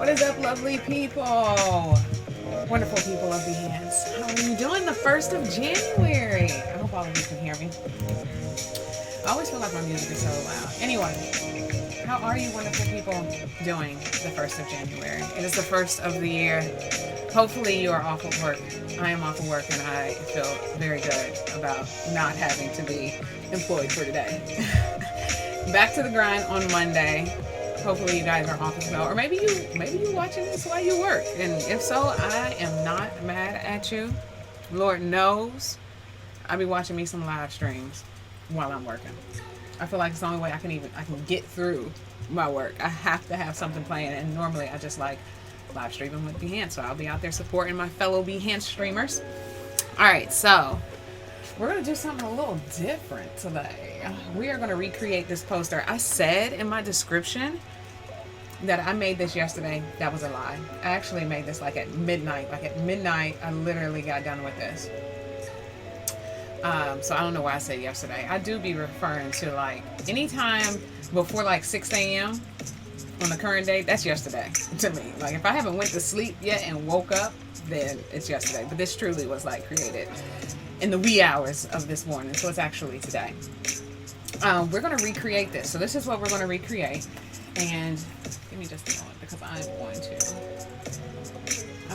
What is up, lovely people? Wonderful people of Behance. How are you doing the 1st of January? I hope all of you can hear me. I always feel like my music is so loud. Anyway, how are you wonderful people doing the 1st of January? It is the 1st of the year. Hopefully you are off of work. I am off of work and I feel very good about not having to be employed for today. Back to the grind on Monday. Hopefully you guys are off as well. Or maybe you watching this while you work. And if so, I am not mad at you. Lord knows I be watching me some live streams while I'm working. I feel like it's the only way I can get through my work. I have to have something playing, and normally I just like live streaming with Behance, so I'll be out there supporting my fellow Behance streamers. Alright, so we're going to do something a little different today. We are going to recreate this poster. I said in my description that I made this yesterday. That was a lie. I actually made this like at midnight. Like at midnight, I literally got done with this. So I don't know why I said yesterday. I do be referring to like anytime before like 6 a.m. on the current date. That's yesterday to me. Like if I haven't went to sleep yet and woke up, then it's yesterday. But this truly was like created in the wee hours of this morning. So it's actually today. We're going to recreate this. So this is what we're going to recreate. And give me just a moment because I'm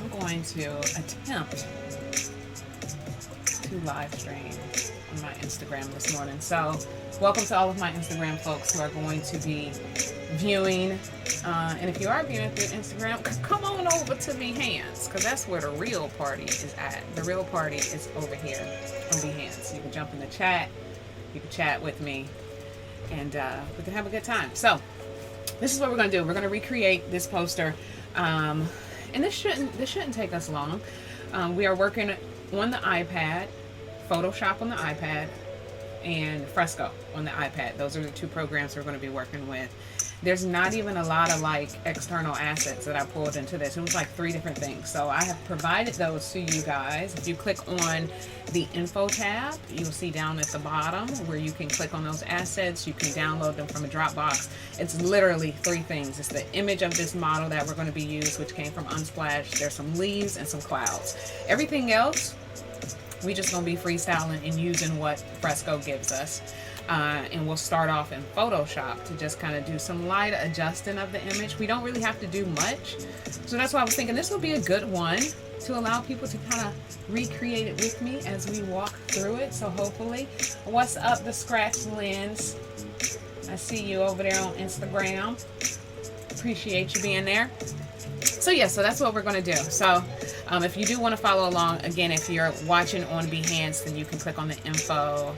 going to attempt to live stream on my Instagram this morning. So welcome to all of my Instagram folks who are going to be viewing. And if you are viewing through Instagram, come on over to Behance, because that's where the real party is at. The real party is over here on Behance. You can jump in the chat. You can chat with me, and we can have a good time. So this is what we're going to do. We're going to recreate this poster, and this shouldn't take us long. We are working on the iPad, Photoshop on the iPad, and Fresco on the iPad. Those are the two programs we're going to be working with. There's not even a lot of like external assets that I pulled into this. It was like 3 different things. So I have provided those to you guys. If you click on the info tab, you'll see down at the bottom where you can click on those assets. You can download them from a Dropbox. It's literally 3 things. It's the image of this model that we're going to be used, which came from Unsplash. There's some leaves and some clouds. Everything else, we just going to be freestyling and using what Fresco gives us. And we'll start off in Photoshop to just kind of do some light adjusting of the image. We don't really have to do much. So that's why I was thinking this would be a good one to allow people to kind of recreate it with me as we walk through it. So hopefully, what's up, the Scratch Lens? I see you over there on Instagram. Appreciate you being there. So yeah, so that's what we're going to do. So if you do want to follow along, again, if you're watching on Behance, then you can click on the info.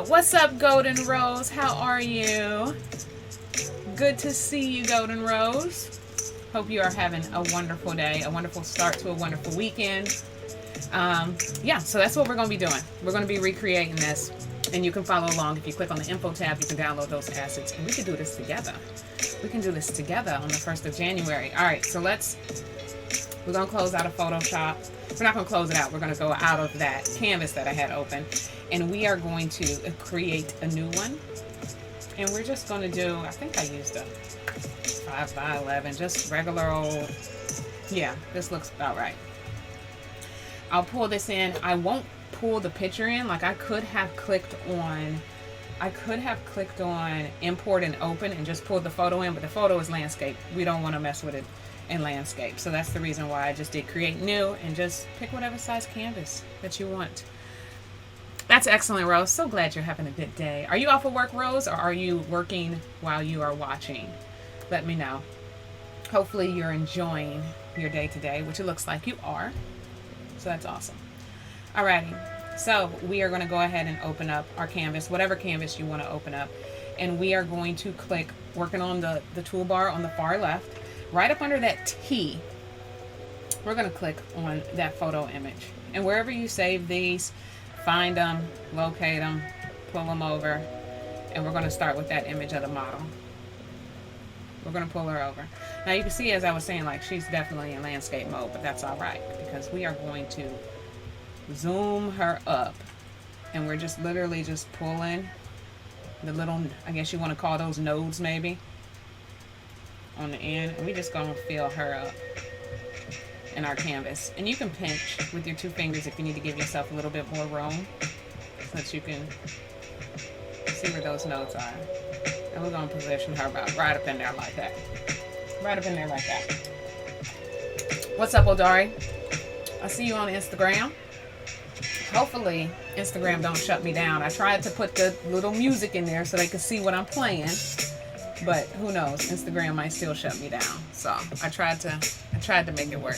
What's up, Golden Rose? How are you? Good to see you, Golden Rose. Hope you are having a wonderful day, a wonderful start to a wonderful weekend. Yeah, so that's what we're going to be doing. We're going to be recreating this, and you can follow along. If you click on the info tab, you can download those assets, and we can do this together. We can do this together on the 1st of January. All right, so we're going to close out of Photoshop. We're not going to close it out. We're going to go out of that canvas that I had open, and we are going to create a new one. And we're just going to do, I think I used a 5x11, just regular old, yeah, this looks about right. I'll pull this in. I won't pull the picture in. Like I could have clicked on import and open and just pulled the photo in, but the photo is landscape. We don't want to mess with it in landscape. So that's the reason why I just did create new and just pick whatever size canvas that you want. That's excellent, Rose. So glad you're having a good day. Are you off of work, Rose, or are you working while you are watching? Let me know. Hopefully you're enjoying your day today, which it looks like you are. So that's awesome. Alrighty. So we are going to go ahead and open up our canvas, whatever canvas you want to open up. And we are going to click, working on the toolbar on the far left, right up under that T, we're going to click on that photo image. And wherever you save these, find them, locate them, pull them over, and we're going to start with that image of the model. We're going to pull her over. Now you can see, as I was saying, like she's definitely in landscape mode, but that's all right because we are going to zoom her up, and we're just literally just pulling the little, I guess you want to call those nodes maybe. on the end, and we just gonna fill her up in our canvas. And you can pinch with your 2 fingers if you need to give yourself a little bit more room so that you can see where those notes are. And we're gonna position her about right up in there like that. Right up in there like that. What's up, Odari? I see you on Instagram. Hopefully Instagram don't shut me down. I tried to put the little music in there so they could see what I'm playing, but who knows? Instagram might still shut me down. So I tried to make it work.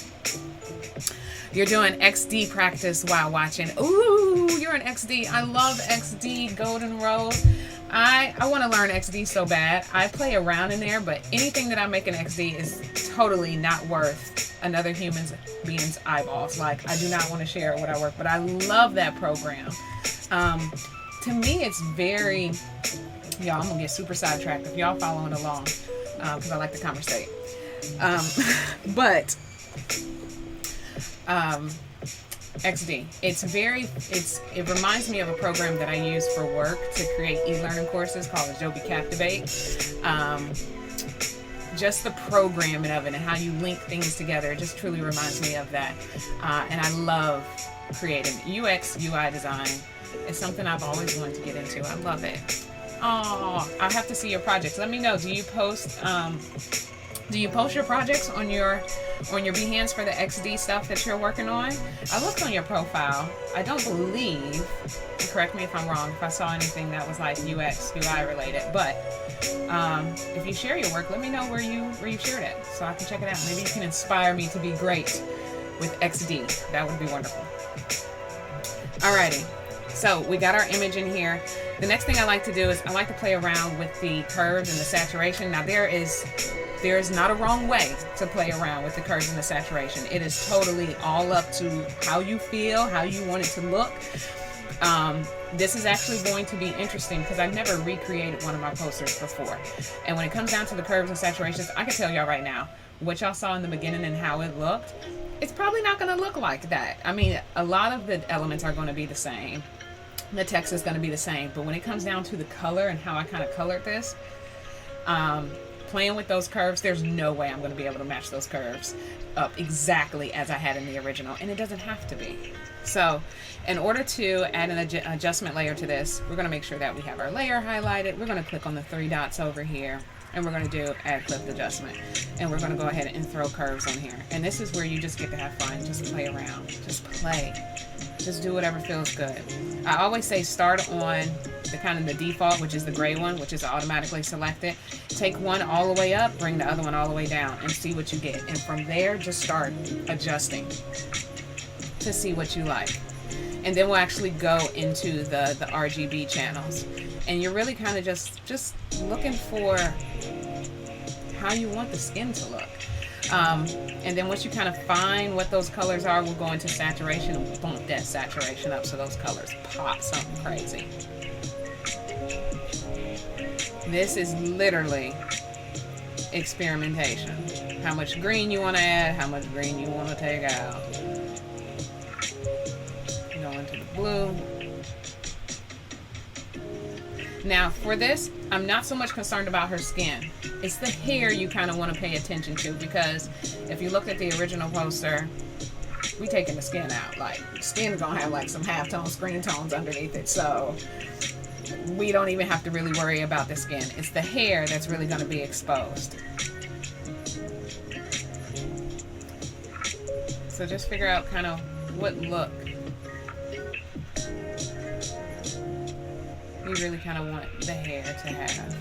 You're doing XD practice while watching. Ooh, you're an XD. I love XD, Golden Rose. I want to learn XD so bad. I play around in there, but anything that I make in XD is totally not worth another human being's eyeballs. Like, I do not want to share it when I work, but I love that program. To me, it's very, y'all, I'm going to get super sidetracked if y'all following along, because I like to conversate. XD. It reminds me of a program that I use for work to create e-learning courses called Adobe Captivate. Just the programming of it and how you link things together, it just truly reminds me of that. And I love creating UX, UI design. It's something I've always wanted to get into. I love it. Oh, I have to see your projects. Let me know. Do you post your projects on your Behance for the XD stuff that you're working on? I looked on your profile. I don't believe, correct me if I'm wrong, if I saw anything that was like UX, UI related, but if you share your work, let me know where you shared it so I can check it out. Maybe you can inspire me to be great with XD. That would be wonderful. Alrighty, so we got our image in here. The next thing I like to do is I like to play around with the curves and the saturation. Now there is not a wrong way to play around with the curves and the saturation. It is totally all up to how you feel, how you want it to look. This is actually going to be interesting because I've never recreated one of my posters before. And when it comes down to the curves and saturations, I can tell y'all right now, what y'all saw in the beginning and how it looked, it's probably not going to look like that. I mean, a lot of the elements are going to be the same. The text is going to be the same. But when it comes down to the color and how I kind of colored this, playing with those curves, there's no way I'm going to be able to match those curves up exactly as I had in the original, and it doesn't have to be. So in order to add an adjustment layer to this, we're going to make sure that we have our layer highlighted. We're going to click on the 3 dots over here, and we're going to do add clip adjustment, and we're going to go ahead and throw curves on here. And this is where you just get to have fun. Just play around, just play, just do whatever feels good. I always say start on the kind of the default, which is the gray one, which is automatically selected. Take one all the way up, bring the other one all the way down, and see what you get. And from there, just start adjusting to see what you like. And then we'll actually go into the RGB channels. And you're really kind of just looking for how you want the skin to look. And then once you kind of find what those colors are, we'll go into saturation and bump that saturation up so those colors pop something crazy. This is literally experimentation. How much green you want to add, how much green you want to take out. Go into the blue. Now for this, I'm not so much concerned about her skin. It's the hair you kind of want to pay attention to, because if you look at the original poster, we taking the skin out. Like, skin's gonna have like some halftone screen tones underneath it, so we don't even have to really worry about the skin. It's the hair that's really going to be exposed. So just figure out kind of what look you really kind of want the hair to have.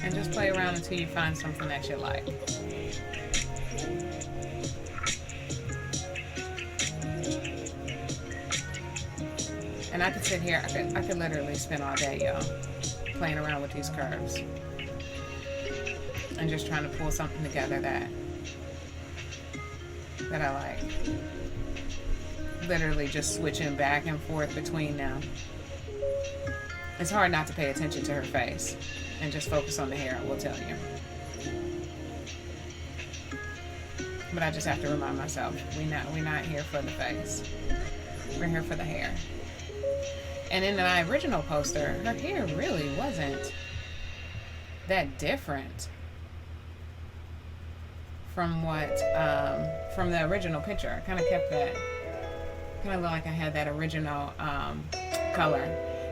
And just play around until you find something that you like. And I could sit here, I could literally spend all day, y'all, playing around with these curves. And just trying to pull something together that I like. Literally just switching back and forth between them. It's hard not to pay attention to her face and just focus on the hair, I will tell you. But I just have to remind myself, we're not here for the face. We're here for the hair. And in my original poster, her hair really wasn't that different from what, from the original picture. I kind of kept that, kind of looked like I had that original color.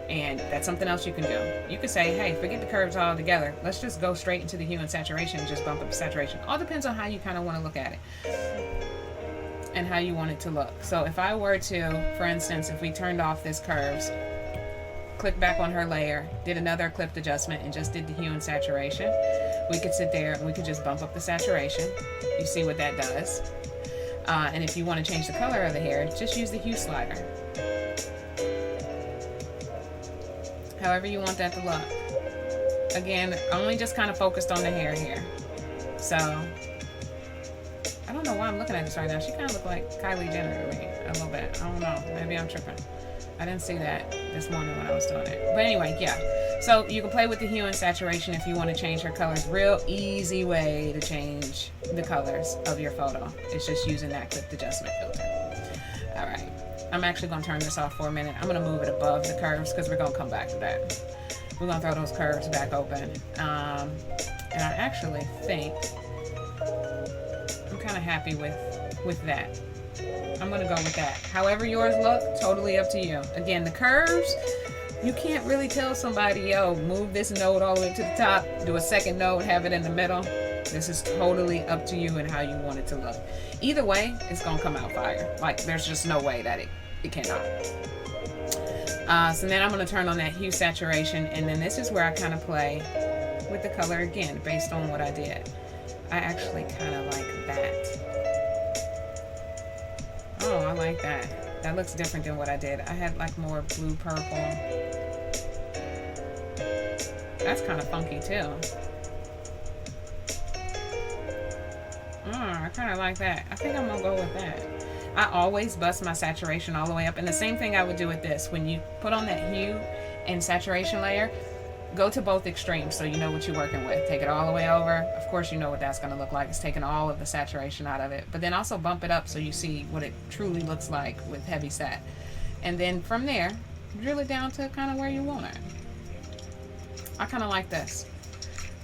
And that's something else you can do. You could say, hey, forget the curves altogether. Let's just go straight into the hue and saturation and just bump up the saturation. All depends on how you kind of want to look at it and how you want it to look. So if I were to, for instance, if we turned off this curves, click back on her layer, did another clipped adjustment, and just did the hue and saturation, we could sit there and we could just bump up the saturation. You see what that does. And if you want to change the color of the hair, just use the hue slider. However you want that to look. Again, only just kind of focused on the hair here. So, I don't know why I'm looking at this right now. She kind of looked like Kylie Jenner to me a little bit. I don't know. Maybe I'm tripping. I didn't see that this morning when I was doing it. But anyway, yeah. So you can play with the hue and saturation if you want to change her colors. Real easy way to change the colors of your photo. It's just using that clipped adjustment filter. All right. I'm actually going to turn this off for a minute. I'm going to move it above the curves because we're going to come back to that. We're going to throw those curves back open. And I actually think I'm kind of happy with that. I'm going to go with that. However yours look, totally up to you. Again, the curves, you can't really tell somebody, yo, move this node all the way to the top, do a second node, have it in the middle. This is totally up to you and how you want it to look. Either way, it's going to come out fire. Like, there's just no way that it cannot. So then I'm going to turn on that hue saturation, and then this is where I kind of play with the color again, based on what I did. I actually kind of like that. Oh, I like that. That looks different than what I did. I had like more blue purple. That's kind of funky too. I kind of like that. I think I'm gonna go with that. I always bust my saturation all the way up, and the same thing I would do with this. When you put on that hue and saturation layer, go to both extremes so you know what you're working with. Take it all the way over. Of course you know what that's going to look like. It's taking all of the saturation out of it. But then also bump it up so you see what it truly looks like with heavy sat. And then from there, drill it down to kind of where you want it. I kind of like this.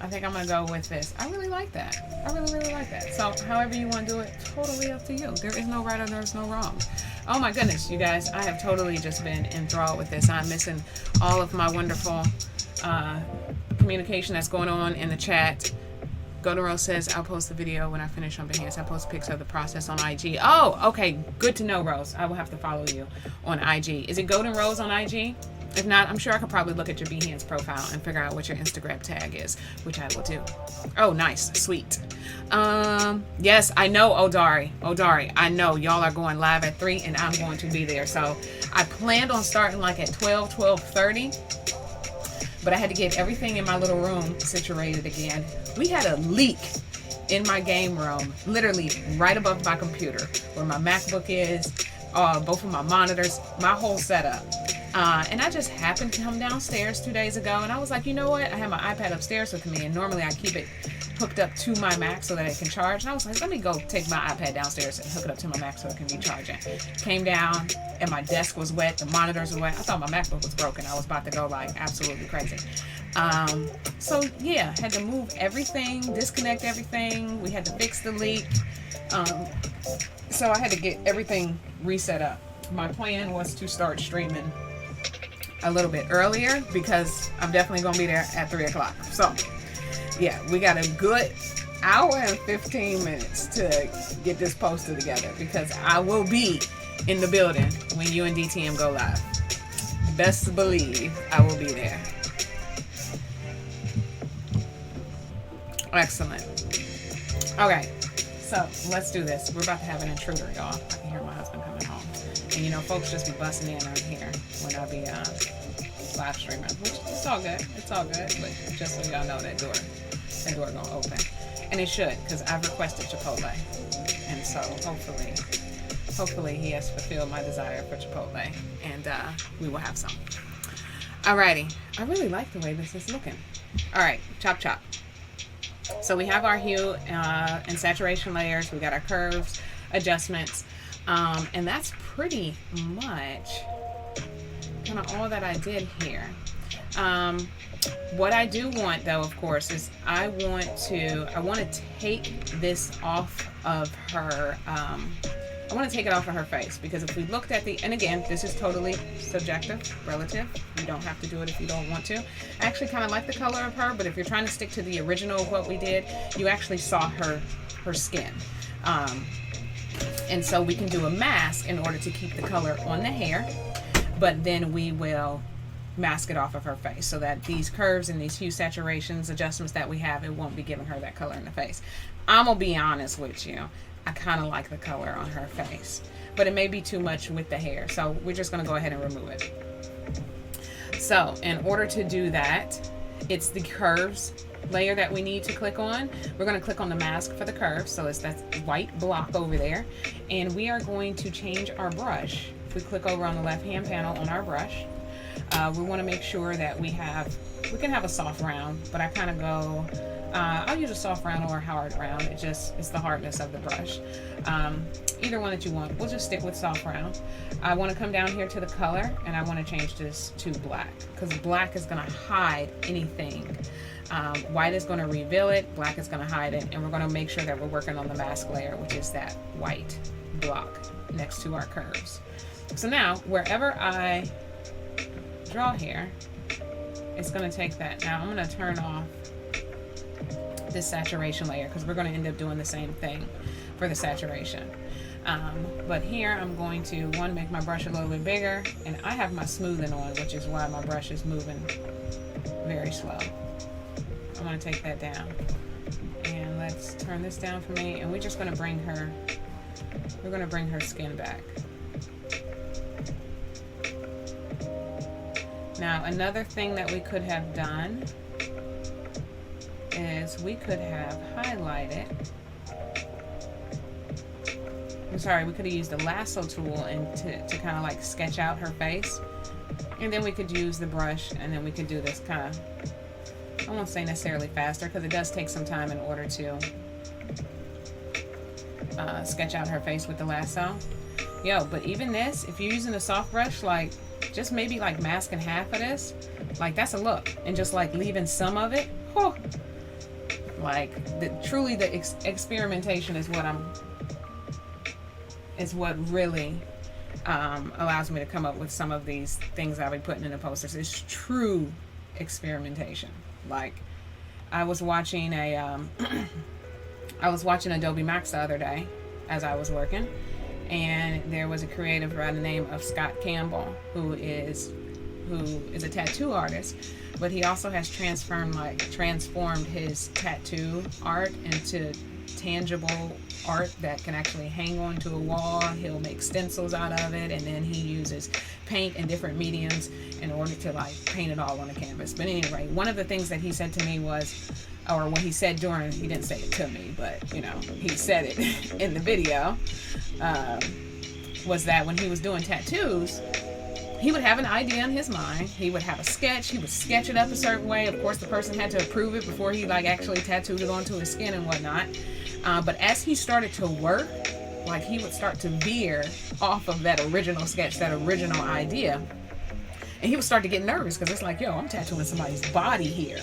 I think I'm going to go with this. I really like that. I really, really like that. So however you want to do it, totally up to you. There is no right or there's no wrong. Oh my goodness, you guys. I have totally just been enthralled with this. I'm missing all of my wonderful communication that's going on in the chat. Golden Rose says, I'll post the video when I finish on Behance. I'll post pics of the process on IG. Oh, okay. Good to know, Rose. I will have to follow you on IG. Is it Golden Rose on IG? If not, I'm sure I could probably look at your Behance profile and figure out what your Instagram tag is, which I will do. Oh, nice. Sweet. Yes, I know, Odari, I know y'all are going live at 3 and I'm going to be there. So I planned on starting like at 12:30. But I had to get everything in my little room situated again. We had a leak in my game room, literally right above my computer, where my MacBook is, both of my monitors, my whole setup. And I just happened to come downstairs 2 days ago, and I was like, you know what? I have my iPad upstairs with me, and normally I keep it hooked up to my Mac so that it can charge. And I was like, let me go take my iPad downstairs and hook it up to my Mac so it can be charging. Came down, and my desk was wet, the monitors were wet. I thought my MacBook was broken. I was about to go like absolutely crazy. So yeah, had to move everything, disconnect everything. We had to fix the leak. So I had to get everything reset up. My plan was to start streaming a little bit earlier because I'm definitely going to be there at 3 o'clock. So yeah, we got a good hour and 15 minutes to get this posted together because I will be in the building when you and DTM go live. Best believe I will be there. Excellent. Okay, so let's do this. We're about to have an intruder, y'all. I can hear my husband coming home. And you know, folks just be busting in on here when I be live streaming, which it's all good. It's all good, but just so y'all know that door gonna open. And it should, because I've requested Chipotle. And so hopefully he has fulfilled my desire for Chipotle, and we will have some. Alrighty, I really like the way this is looking. Alright, chop chop. So we have our hue and saturation layers, we got our curves, adjustments, and that's pretty much kind of all that I did here. What I do want, though, of course, is I want to take this off of her. I want to take it off of her face, because if we looked at and again, this is totally subjective, relative. You don't have to do it if you don't want to. I actually kind of like the color of her, but if you're trying to stick to the original of what we did, you actually saw her skin. And so we can do a mask in order to keep the color on the hair, but then we will mask it off of her face so that these curves and these hue saturations adjustments that we have, it won't be giving her that color in the face. I'm gonna be honest with you, I kind of like the color on her face, but it may be too much with the hair, so we're just gonna go ahead and remove it. So in order to do that, it's the curves layer that we need to click on. We're going to click on the mask for the curves, so it's that white block over there, and we are going to change our brush. If we click over on the left hand panel on our brush, we want to make sure that we can have a soft round, but I kind of go, I'll use a soft round or a hard round. It's the hardness of the brush. Either one that you want. We'll just stick with soft round. I want to come down here to the color, and I want to change this to black, because black is going to hide anything. White is going to reveal it, black is going to hide it, and we're going to make sure that we're working on the mask layer, which is that white block next to our curves. So now, wherever I draw here, it's going to take that. Now I'm going to turn off this saturation layer, because we're going to end up doing the same thing for the saturation. But here I'm going to, make my brush a little bit bigger, and I have my smoothing on, which is why my brush is moving very slow. I'm going to take that down, and let's turn this down for me, and we're just going to bring her skin back. Now another thing that we could have done is we could have highlighted, we could have used the lasso tool and to kind of like sketch out her face, and then we could use the brush, and then we could do this kind of, I won't say necessarily faster, because it does take some time in order to sketch out her face with the lasso. But even this, if you're using a soft brush, like just maybe like masking half of this, like that's a look, and just like leaving some of it, like truly the experimentation is what really allows me to come up with some of these things I'll be putting in the posters. It's true experimentation. Like I was watching Adobe Max the other day as I was working, and there was a creative by the name of Scott Campbell who is a tattoo artist, but he also has transformed his tattoo art into tangible art that can actually hang onto a wall. He'll make stencils out of it, and then he uses paint and different mediums in order to like paint it all on the canvas. But anyway, one of the things that he said to me was, or what he said he didn't say it to me, but he said it in the video, was that when he was doing tattoos, he would have an idea in his mind. He would have a sketch. He would sketch it up a certain way. Of course, the person had to approve it before he actually tattooed it onto his skin and whatnot. But as he started to work, he would start to veer off of that original sketch, that original idea. And he would start to get nervous, because it's like, I'm tattooing somebody's body here.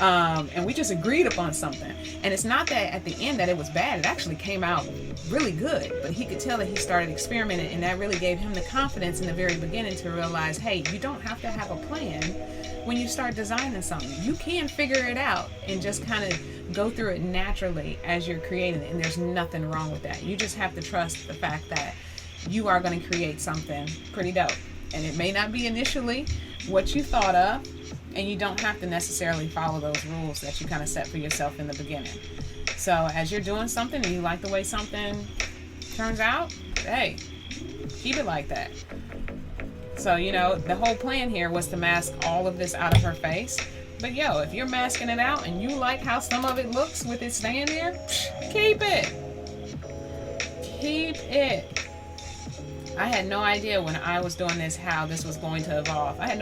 And we just agreed upon something. And it's not that at the end that it was bad. It actually came out really good. But he could tell that he started experimenting, and that really gave him the confidence in the very beginning to realize, hey, you don't have to have a plan when you start designing something. You can figure it out and just kind of go through it naturally as you're creating it. And there's nothing wrong with that. You just have to trust the fact that you are going to create something pretty dope. And it may not be initially what you thought of, and you don't have to necessarily follow those rules that you kind of set for yourself in the beginning. So as you're doing something and you like the way something turns out, hey, keep it like that. So, the whole plan here was to mask all of this out of her face. But if you're masking it out and you like how some of it looks with it staying there, keep it. Keep it. I had no idea when I was doing this how this was going to evolve. I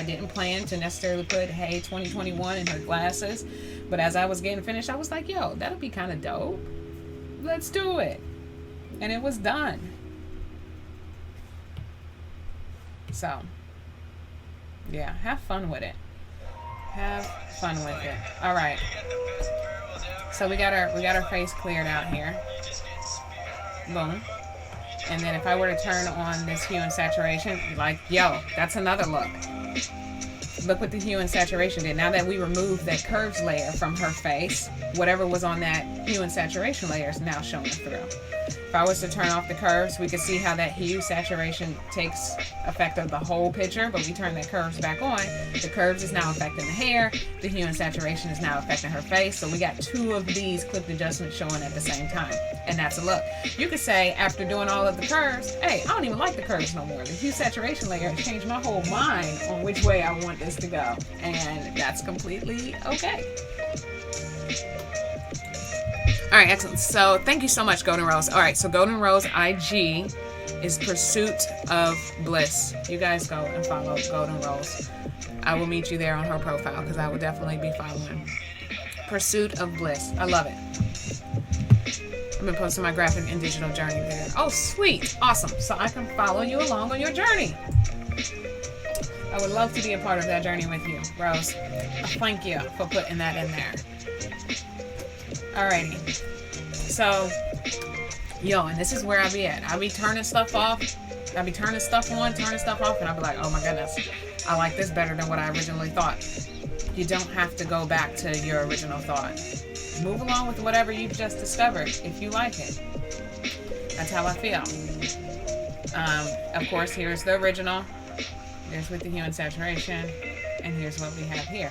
didn't plan to necessarily put, hey, 2021 in her glasses. But as I was getting finished, I was like, that'll be kind of dope. Let's do it. And it was done. So Yeah, have fun with it. Have fun with it. All right. So we got our face cleared out here. Boom. And then if I were to turn on this hue and saturation, like, yo, that's another look. Look what the hue and saturation did. Now that we removed that curves layer from her face, whatever was on that hue and saturation layer is now showing through. If I was to turn off the curves, we could see how that hue saturation takes effect of the whole picture, but we turn the curves back on. The curves is now affecting the hair. The hue and saturation is now affecting her face. So we got two of these clipped adjustments showing at the same time. And that's a look. You could say, after doing all of the curves, hey, I don't even like the curves no more. The hue saturation layer has changed my whole mind on which way I want this to go. And that's completely okay. All right, excellent. So thank you so much, Golden Rose. All right, so Golden Rose IG is Pursuit of Bliss. You guys go and follow Golden Rose. I will meet you there on her profile because I will definitely be following. Pursuit of Bliss. I love it. I've been posting my graphic and digital journey there. Oh, sweet. Awesome. So I can follow you along on your journey. I would love to be a part of that journey with you, Rose. Thank you for putting that in there. Alrighty. So, yo, and this is where I be at. I be turning stuff off. I be turning stuff on, turning stuff off, and I be like, oh my goodness, I like this better than what I originally thought. You don't have to go back to your original thought. Move along with whatever you've just discovered if you like it. That's how I feel. Of course, here's the original. Here's with the hue and saturation. And here's what we have here.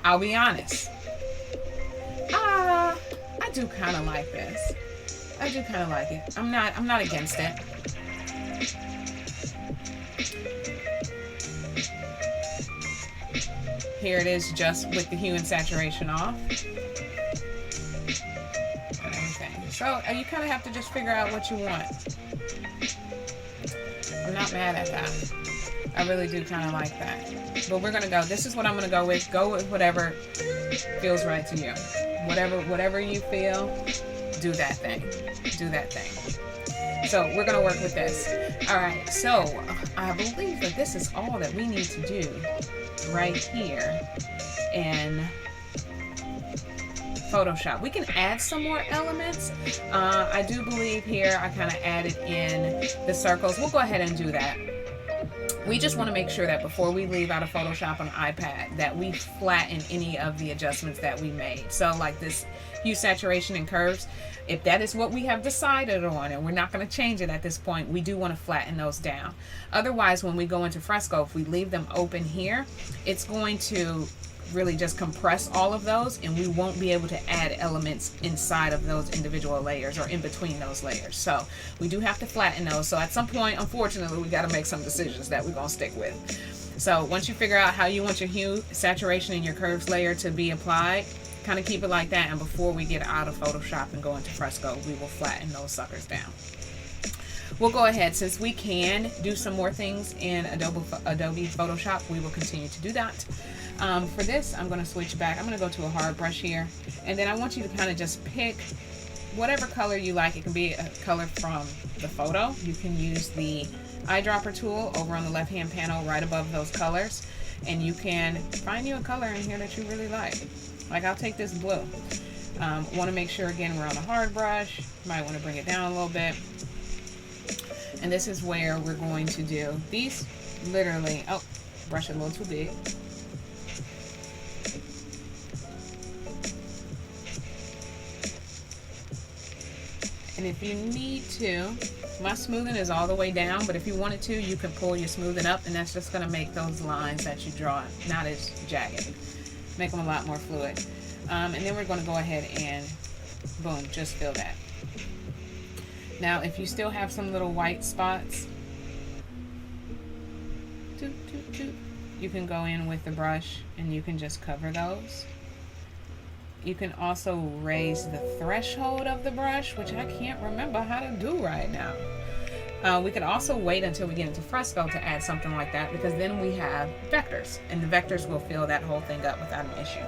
I'll be honest. I do kind of like this. I do kind of like it. I'm not against it. Here it is just with the hue and saturation off. And everything. So you kind of have to just figure out what you want. I'm not mad at that. I really do kind of like that. But we're going to go. This is what I'm going to go with. Go with whatever feels right to you. Whatever you feel, do that thing. Do that thing. So we're going to work with this. All right. So I believe that this is all that we need to do right here in Photoshop. We can add some more elements. I do believe here I kind of added in the circles. We'll go ahead and do that. We just want to make sure that before we leave out of Photoshop on iPad that we flatten any of the adjustments that we made. So like this hue, saturation, and curves, if that is what we have decided on and we're not going to change it at this point, we do want to flatten those down. Otherwise, when we go into Fresco, if we leave them open here, it's going to really just compress all of those and we won't be able to add elements inside of those individual layers or in between those layers. So we do have to flatten those. So at some point, unfortunately, we got to make some decisions that we're going to stick with. So once you figure out how you want your hue, saturation, and your curves layer to be applied, kind of keep it like that. And before we get out of Photoshop and go into Fresco, we will flatten those suckers down. We'll go ahead, since we can do some more things in Adobe Photoshop, we will continue to do that. For this, I'm going to switch back. I'm going to go to a hard brush here, and then I want you to kind of just pick whatever color you like. It can be a color from the photo. You can use the eyedropper tool over on the left-hand panel right above those colors, and you can find you a color in here that you really like. Like I'll take this blue. Want to make sure, again, we're on a hard brush. Might want to bring it down a little bit. And this is where we're going to do these literally, oh, brush it a little too big. And if you need to, my smoothing is all the way down, but if you wanted to, you can pull your smoothing up, and that's just going to make those lines that you draw not as jagged. Make them a lot more fluid. And then we're going to go ahead and, boom, just fill that. Now, if you still have some little white spots, you can go in with the brush and you can just cover those. You can also raise the threshold of the brush, which I can't remember how to do right now. We could also wait until we get into Fresco to add something like that, because then we have vectors, and the vectors will fill that whole thing up without an issue.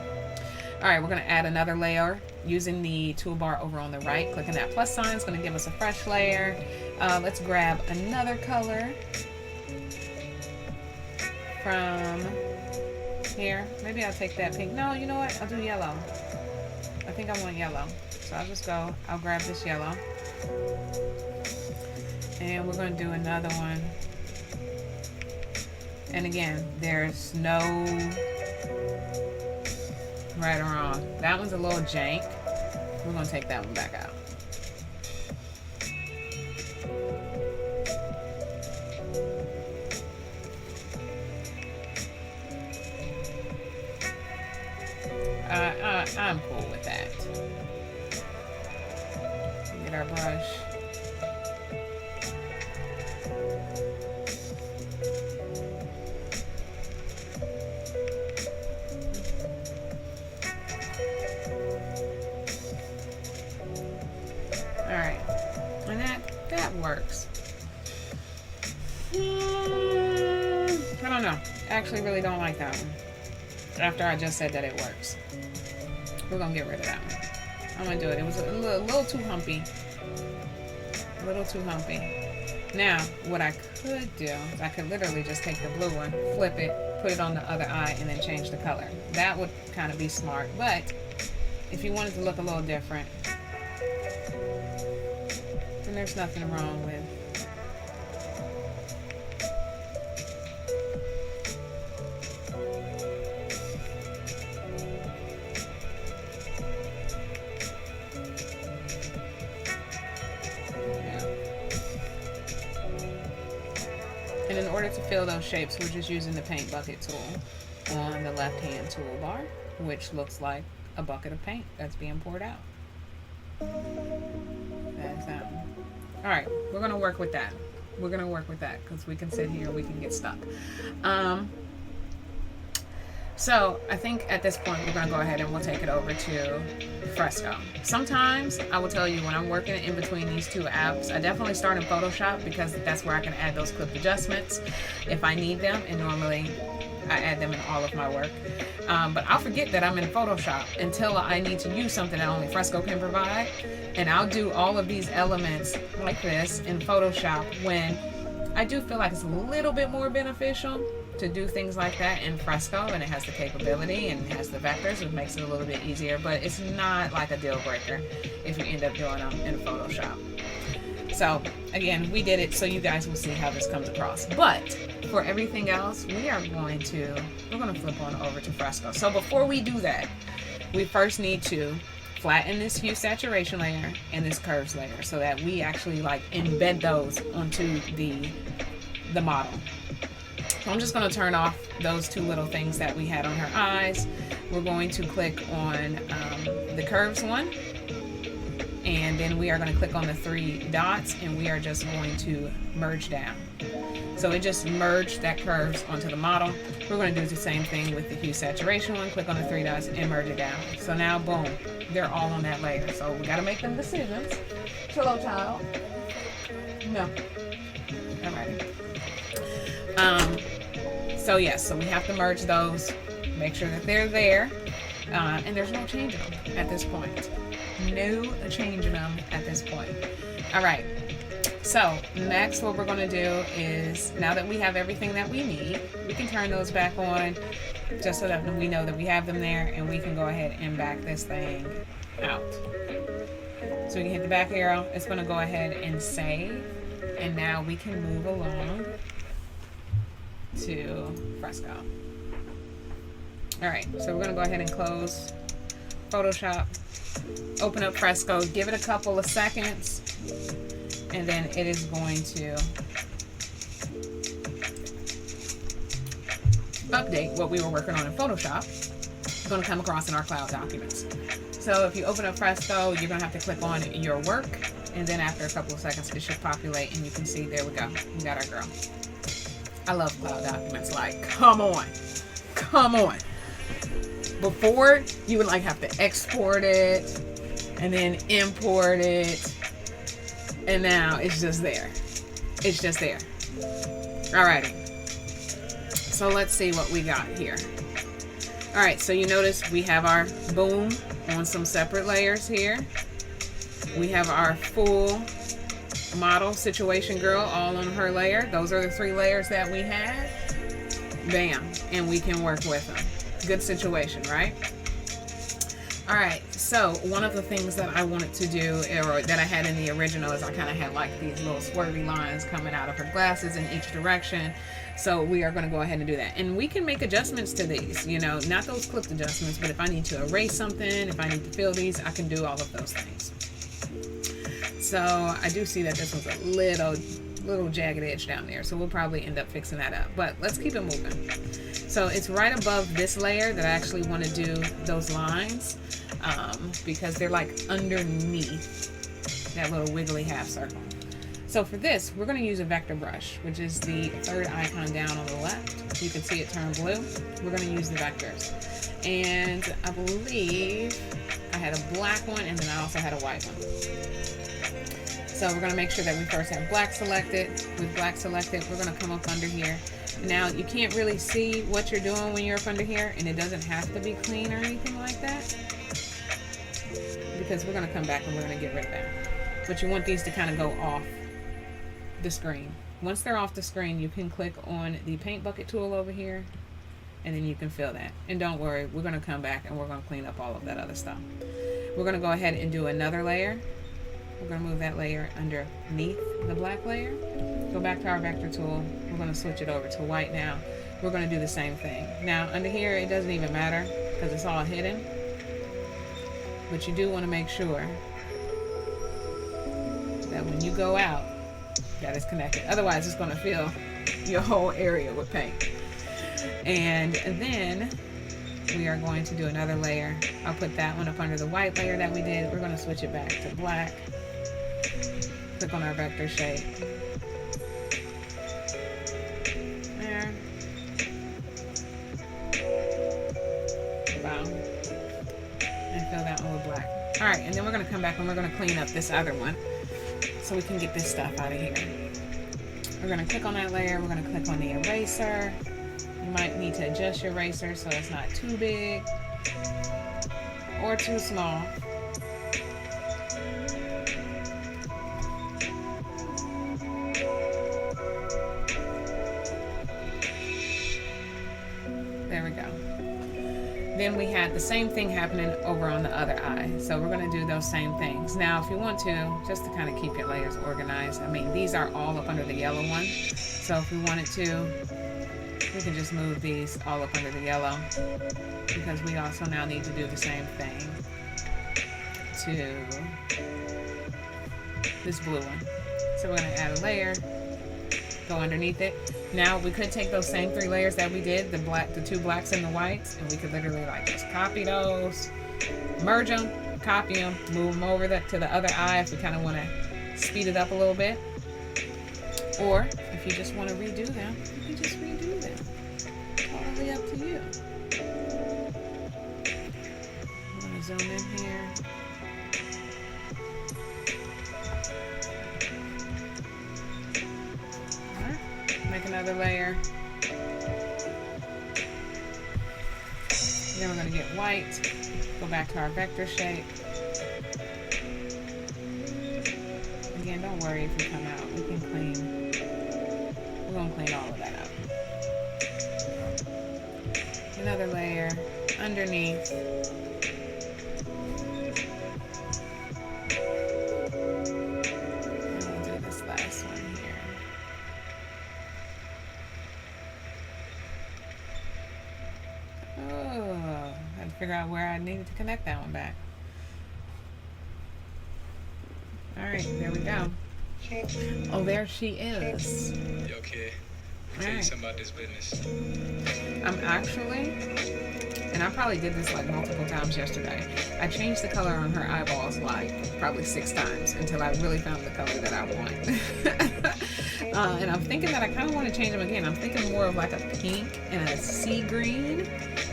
All right, we're going to add another layer using the toolbar over on the right. Clicking that plus sign is going to give us a fresh layer. Let's grab another color. from here. Maybe I'll take that pink. No, you know what? I'll do yellow. I think I want yellow. So I'll just go, I'll grab this yellow. And we're going to do another one. And again, there's no right or wrong. That one's a little jank. We're going to take that one back out. I'm cool with that. Get our brush. All right, and that works. I don't know. I actually really don't like that one. After I just said that it works. We're gonna get rid of that one. I'm gonna do it. It was a little too humpy. A little too humpy. Now, what I could do is I could literally just take the blue one, flip it, put it on the other eye, and then change the color. That would kind of be smart. But if you wanted to look a little different, then there's nothing wrong with. And in order to fill those shapes, we're just using the paint bucket tool on the left-hand toolbar, which looks like a bucket of paint that's being poured out. That's that one. All right, we're gonna work with that. We're gonna work with that because we can sit here and we can get stuck. So I think at this point we're gonna go ahead and we'll take it over to Fresco. Sometimes I will tell you when I'm working in between these two apps, I definitely start in Photoshop because that's where I can add those clip adjustments if I need them, and normally I add them in all of my work. But I'll forget that I'm in Photoshop until I need to use something that only Fresco can provide, and I'll do all of these elements like this in Photoshop when I do feel like it's a little bit more beneficial to do things like that in Fresco, and it has the capability and it has the vectors, which makes it a little bit easier, but it's not like a deal breaker if you end up doing them in Photoshop. So again, we did it so you guys will see how this comes across. But for everything else, we're going to flip on over to Fresco. So before we do that, we first need to flatten this hue saturation layer and this curves layer so that we actually like embed those onto the model. So I'm just going to turn off those two little things that we had on her eyes. We're going to click on the curves one, and then we are going to click on the three dots, and we are just going to merge down. So it just merged that curves onto the model. We're going to do the same thing with the hue saturation one. Click on the three dots and merge it down. So now, boom, they're all on that layer. So we got to make them decisions. Hello, child. No. Alrighty. So yes, so we have to merge those, make sure that they're there, and there's no changing them at this point. No changing them at this point. All right. So next, what we're going to do is, now that we have everything that we need, we can turn those back on, just so that we know that we have them there, and we can go ahead and back this thing out. So we can hit the back arrow. It's going to go ahead and save, and now we can move along to Fresco. All right, so we're gonna go ahead and close Photoshop, open up Fresco, give it a couple of seconds, and then it is going to update what we were working on in Photoshop. It's gonna come across in our cloud documents. So if you open up Fresco, you're gonna have to click on your work, and then after a couple of seconds, it should populate, and you can see, there we go, we got our girl. I love cloud documents. Like, come on. Before, you would like have to export it and then import it, and now it's just there. It's just there. Alrighty. So let's see what we got here. Alright, so you notice we have our boom on some separate layers here. We have our full model situation girl all on her layer. Those are the three layers that we had. bam, and we can work with them. Good situation, right? All right, so one of the things that I wanted to do, or that I had in the original, is I kind of had like these little swervy lines coming out of her glasses in each direction. So we are going to go ahead and do that. And we can make adjustments to these, you know, not those clipped adjustments, but if I need to erase something, if I need to fill these, I can do all of those things. So I do see that this was a little jagged edge down there, so we'll probably end up fixing that up, but let's keep it moving. So it's right above this layer that I actually want to do those lines, because they're like underneath that little wiggly half circle. So for this, we're going to use a vector brush, which is the third icon down on the left. You can see it turn blue. We're going to use the vectors. And I believe I had a black one, and then I also had a white one. So we're going to make sure that we first have black selected. With black selected, we're going to come up under here. Now, you can't really see what you're doing when you're up under here, and it doesn't have to be clean or anything like that, because we're going to come back and we're going to get rid of that. But you want these to kind of go off the screen. Once they're off the screen, you can click on the paint bucket tool over here, and then you can fill that. And don't worry, we're going to come back and we're going to clean up all of that other stuff. We're going to go ahead and do another layer. We're going to move that layer underneath the black layer. Go back to our vector tool. We're going to switch it over to white now. We're going to do the same thing. Now, under here, it doesn't even matter because it's all hidden. But you do want to make sure that when you go out, that is connected. Otherwise, it's going to fill your whole area with paint. And then we are going to do another layer. I'll put that one up under the white layer that we did. We're going to switch it back to black. Click on our vector shape. There. Wow. And fill that one with black. All right, and then we're going to come back and we're going to clean up this other one so we can get this stuff out of here. We're going to click on that layer. We're going to click on the eraser. You might need to adjust your eraser so it's not too big or too small. There we go. Then we had the same thing happening over on the other eye. So we're going to do those same things. Now, if you want to, just to kind of keep your layers organized, I mean, these are all up under the yellow one. So if we wanted to, we can just move these all up under the yellow, because we also now need to do the same thing to this blue one. So we're going to add a layer, go underneath it. Now we could take those same 3 layers that we did, the two blacks and the whites, and we could literally like just copy those, merge them, copy them, move them over to the other eye if we kind of want to speed it up a little bit. Or if you just want to redo them, you can just redo them. Totally up to you. I'm going to zoom in here. Alright, make another layer. Then we're going to get white. Go back to our vector shape. Again, don't worry if you come out. We can clean. We're going to clean all of that up. Another layer underneath. And we'll do this last one here. Oh, I had to figure out where I needed to connect that one back. All right, there we go. Oh, there she is. You okay? Tell you something about this business. I'm actually, and I probably did this like multiple times yesterday, I changed the color on her eyeballs like probably 6 times until I really found the color that I want. And I'm thinking that I kind of want to change them again. I'm thinking more of like a pink and a sea green.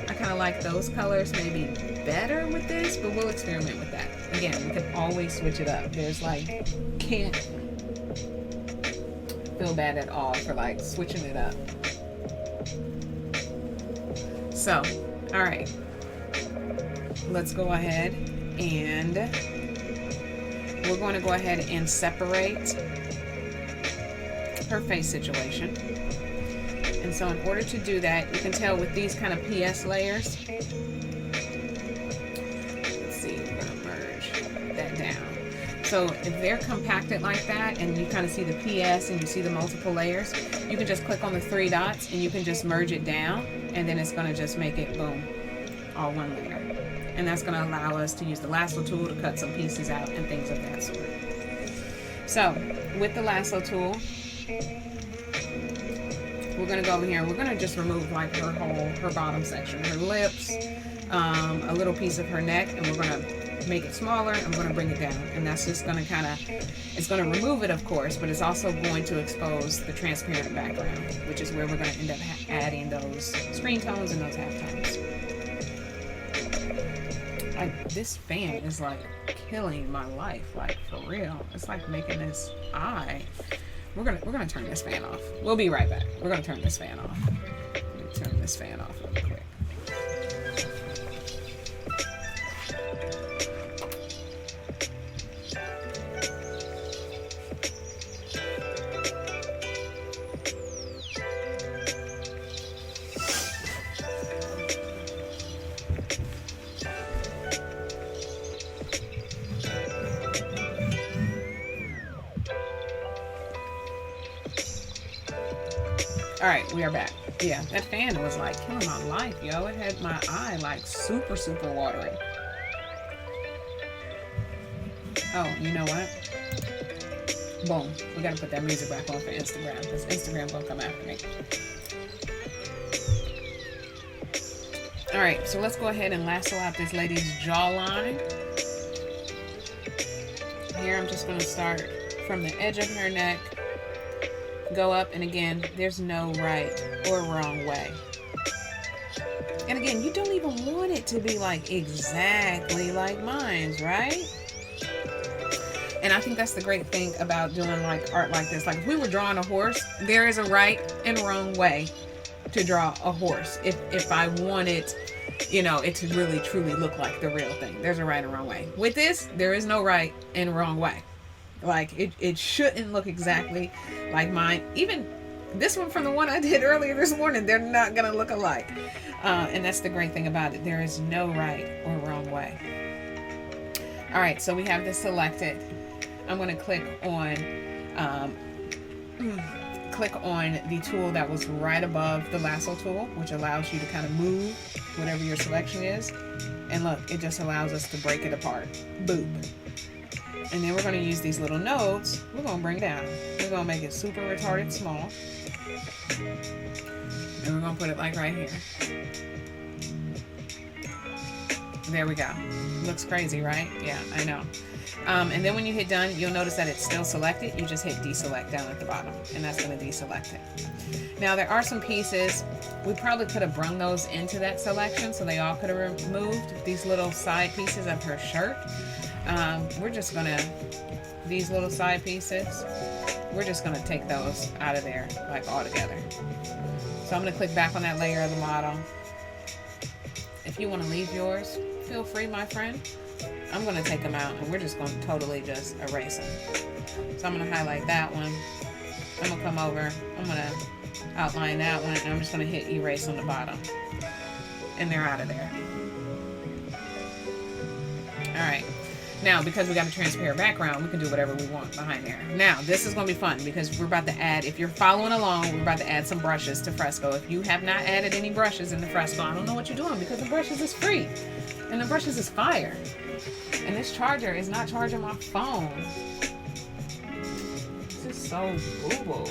I kind of like those colors maybe better with this, but we'll experiment with that. Again, we can always switch it up. There's like, can't feel bad at all for like switching it up. So, all right, let's go ahead and we're going to go ahead and separate her face situation. And so in order to do that, you can tell with these kind of PS layers. Let's see, we're going to merge that down. So if they're compacted like that and you kind of see the PS and you see the multiple layers, you can just click on the 3 dots and you can just merge it down, and then it's going to just make it, boom, all one layer. And that's going to allow us to use the lasso tool to cut some pieces out and things of that sort. So with the lasso tool, we're going to go over here and we're going to just remove like her bottom section, her lips, a little piece of her neck, and we're going to make it smaller and we're going to bring it down. And that's just going to kind of, it's going to remove it, of course, but it's also going to expose the transparent background, which is where we're going to end up adding those screen tones and those halftones. Like, this fan is like killing my life, like for real. It's like making this eye. We're gonna turn this fan off. We'll be right back. We're gonna turn this fan off. Let me turn this fan off really quick. All right, we are back. Yeah, that fan was like killing my life, yo. It had my eye like super, super watery. Oh, you know what? Boom. We gotta put that music back on for Instagram because Instagram gonna come after me. All right, so let's go ahead and lasso out this lady's jawline. Here, I'm just gonna start from the edge of her neck, go up, and again, there's no right or wrong way. And again, you don't even want it to be like exactly like mine's, right? And I think that's the great thing about doing like art like this. Like if we were drawing a horse, there is a right and wrong way to draw a horse. If I wanted, you know, it to really truly look like the real thing, there's a right and wrong way. With this, there is no right and wrong way. Like it shouldn't look exactly like mine. Even this one from the one I did earlier this morning, they're not gonna look alike. And that's the great thing about it. There is no right or wrong way. All right, so we have this selected. I'm gonna click on the tool that was right above the lasso tool, which allows you to kind of move whatever your selection is. And look, it just allows us to break it apart. Boop. And then we're going to use these little nodes. We're going to bring it down. We're going to make it super retarded small. And we're going to put it like right here. There we go. Looks crazy, right? Yeah, I know. And then when you hit done, you'll notice that it's still selected. You just hit deselect down at the bottom, and that's going to deselect it. Now, there are some pieces. We probably could have brung those into that selection, so they all could have removed these little side pieces of her shirt. We're just gonna, these little side pieces, we're just gonna take those out of there like all together. So I'm gonna click back on that layer of the model. If you want to leave yours, feel free, my friend. I'm gonna take them out and we're just gonna totally just erase them. So I'm gonna highlight that one. I'm gonna come over, I'm gonna outline that one, and I'm just gonna hit erase on the bottom. And they're out of there. All right. Now, because we got a transparent background, we can do whatever we want behind there. Now, this is going to be fun because we're about to add, if you're following along, we're about to add some brushes to Fresco. If you have not added any brushes in the Fresco, I don't know what you're doing because the brushes is free. And the brushes is fire. And this charger is not charging my phone. This is so boo-boo.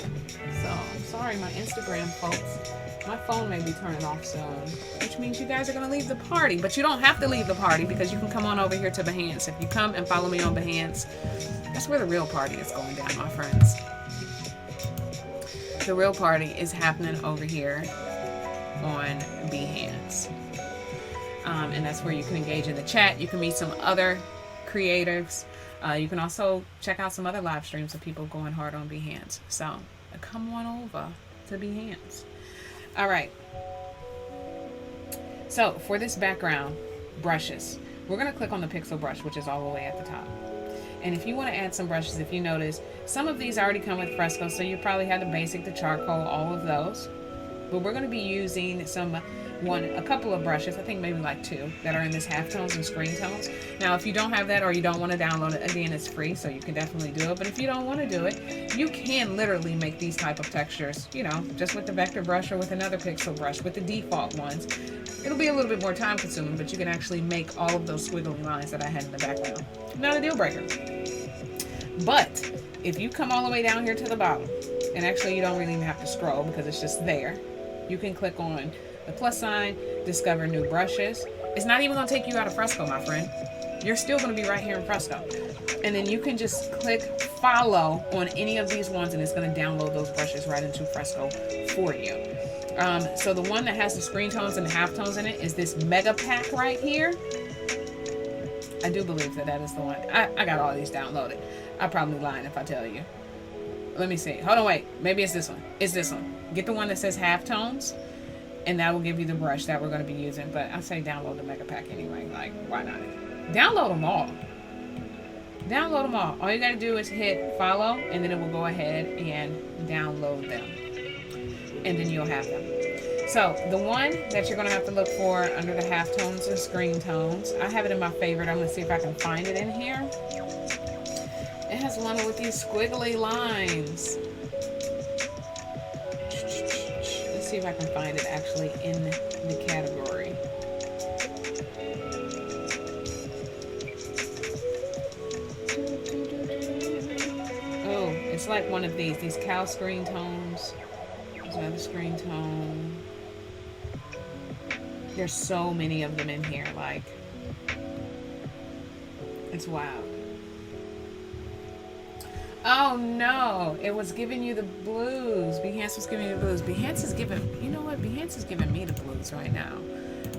So, I'm sorry, my Instagram folks. My phone may be turning off soon, which means you guys are going to leave the party. But you don't have to leave the party because you can come on over here to Behance. If you come and follow me on Behance, that's where the real party is going down, my friends. The real party is happening over here on Behance. And that's where you can engage in the chat. You can meet some other creatives. You can also check out some other live streams of people going hard on Behance. So come on over to Behance. All right. So for this background, brushes, we're going to click on the pixel brush, which is all the way at the top. And if you want to add some brushes, if you notice, some of these already come with Fresco, so you probably have the basic, the charcoal, all of those. But we're going to be using a couple of brushes, I think maybe like 2, that are in this halftones and screen tones. Now, if you don't have that or you don't want to download it, again, it's free, so you can definitely do it. But if you don't want to do it, you can literally make these type of textures, you know, just with the vector brush or with another pixel brush, with the default ones. It'll be a little bit more time consuming, but you can actually make all of those squiggly lines that I had in the background. Not a deal breaker. But if you come all the way down here to the bottom, and actually you don't really even have to scroll because it's just there, you can click on the plus sign, discover new brushes. It's not even going to take you out of Fresco, my friend. You're still going to be right here in Fresco. And then you can just click follow on any of these ones, and it's going to download those brushes right into Fresco for you. So the one that has the screen tones and the halftones in it is this mega pack right here. I do believe that is the one. I got all these downloaded. I'm probably lying if I tell you. Let me see. Hold on, wait. Maybe it's this one. It's this one. Get the one that says halftones, and that will give you the brush that we're going to be using. But I say download the mega pack anyway. Like, why not? Download them all. Download them all. All you got to do is hit follow, and then it will go ahead and download them. And then you'll have them. So the one that you're going to have to look for under the halftones and screen tones, I have it in my favorite. I'm going to see if I can find it in here. It has one with these squiggly lines. Let's see if I can find it actually in the category. Oh, it's like one of these cow screen tones. There's another screen tone. There's so many of them in here, like, it's wild. Oh no, it was giving you the blues. Behance was giving you the blues. Behance is giving, you know what? Behance is giving me the blues right now.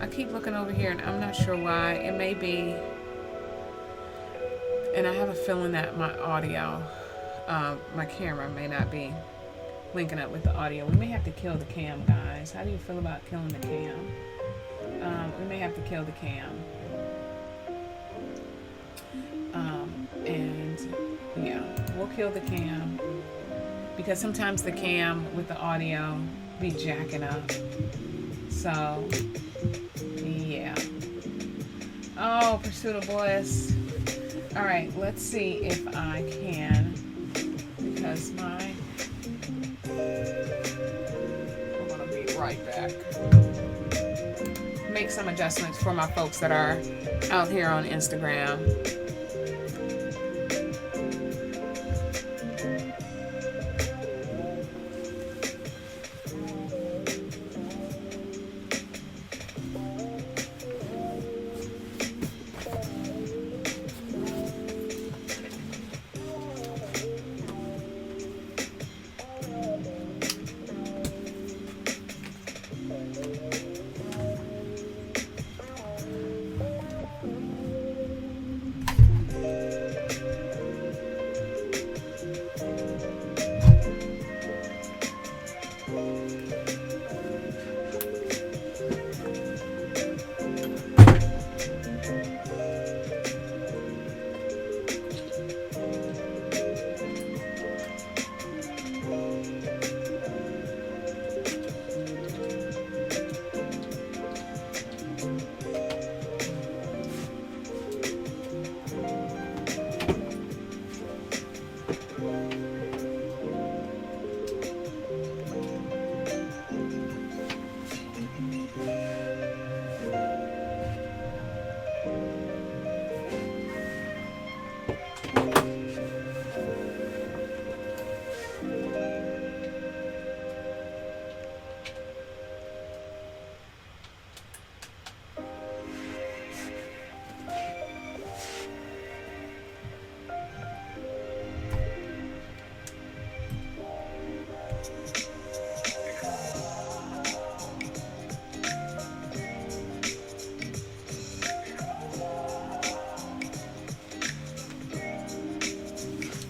I keep looking over here and I'm not sure why. It may be, and I have a feeling that my audio, my camera may not be linking up with the audio. We may have to kill the cam, guys. How do you feel about killing the cam? We may have to kill the cam. And yeah, we'll kill the cam because sometimes the cam with the audio be jacking up. So yeah. Oh, Pursuit of Bliss. All right, let's see if I can, because we're gonna be right back. Make some adjustments for my folks that are out here on Instagram.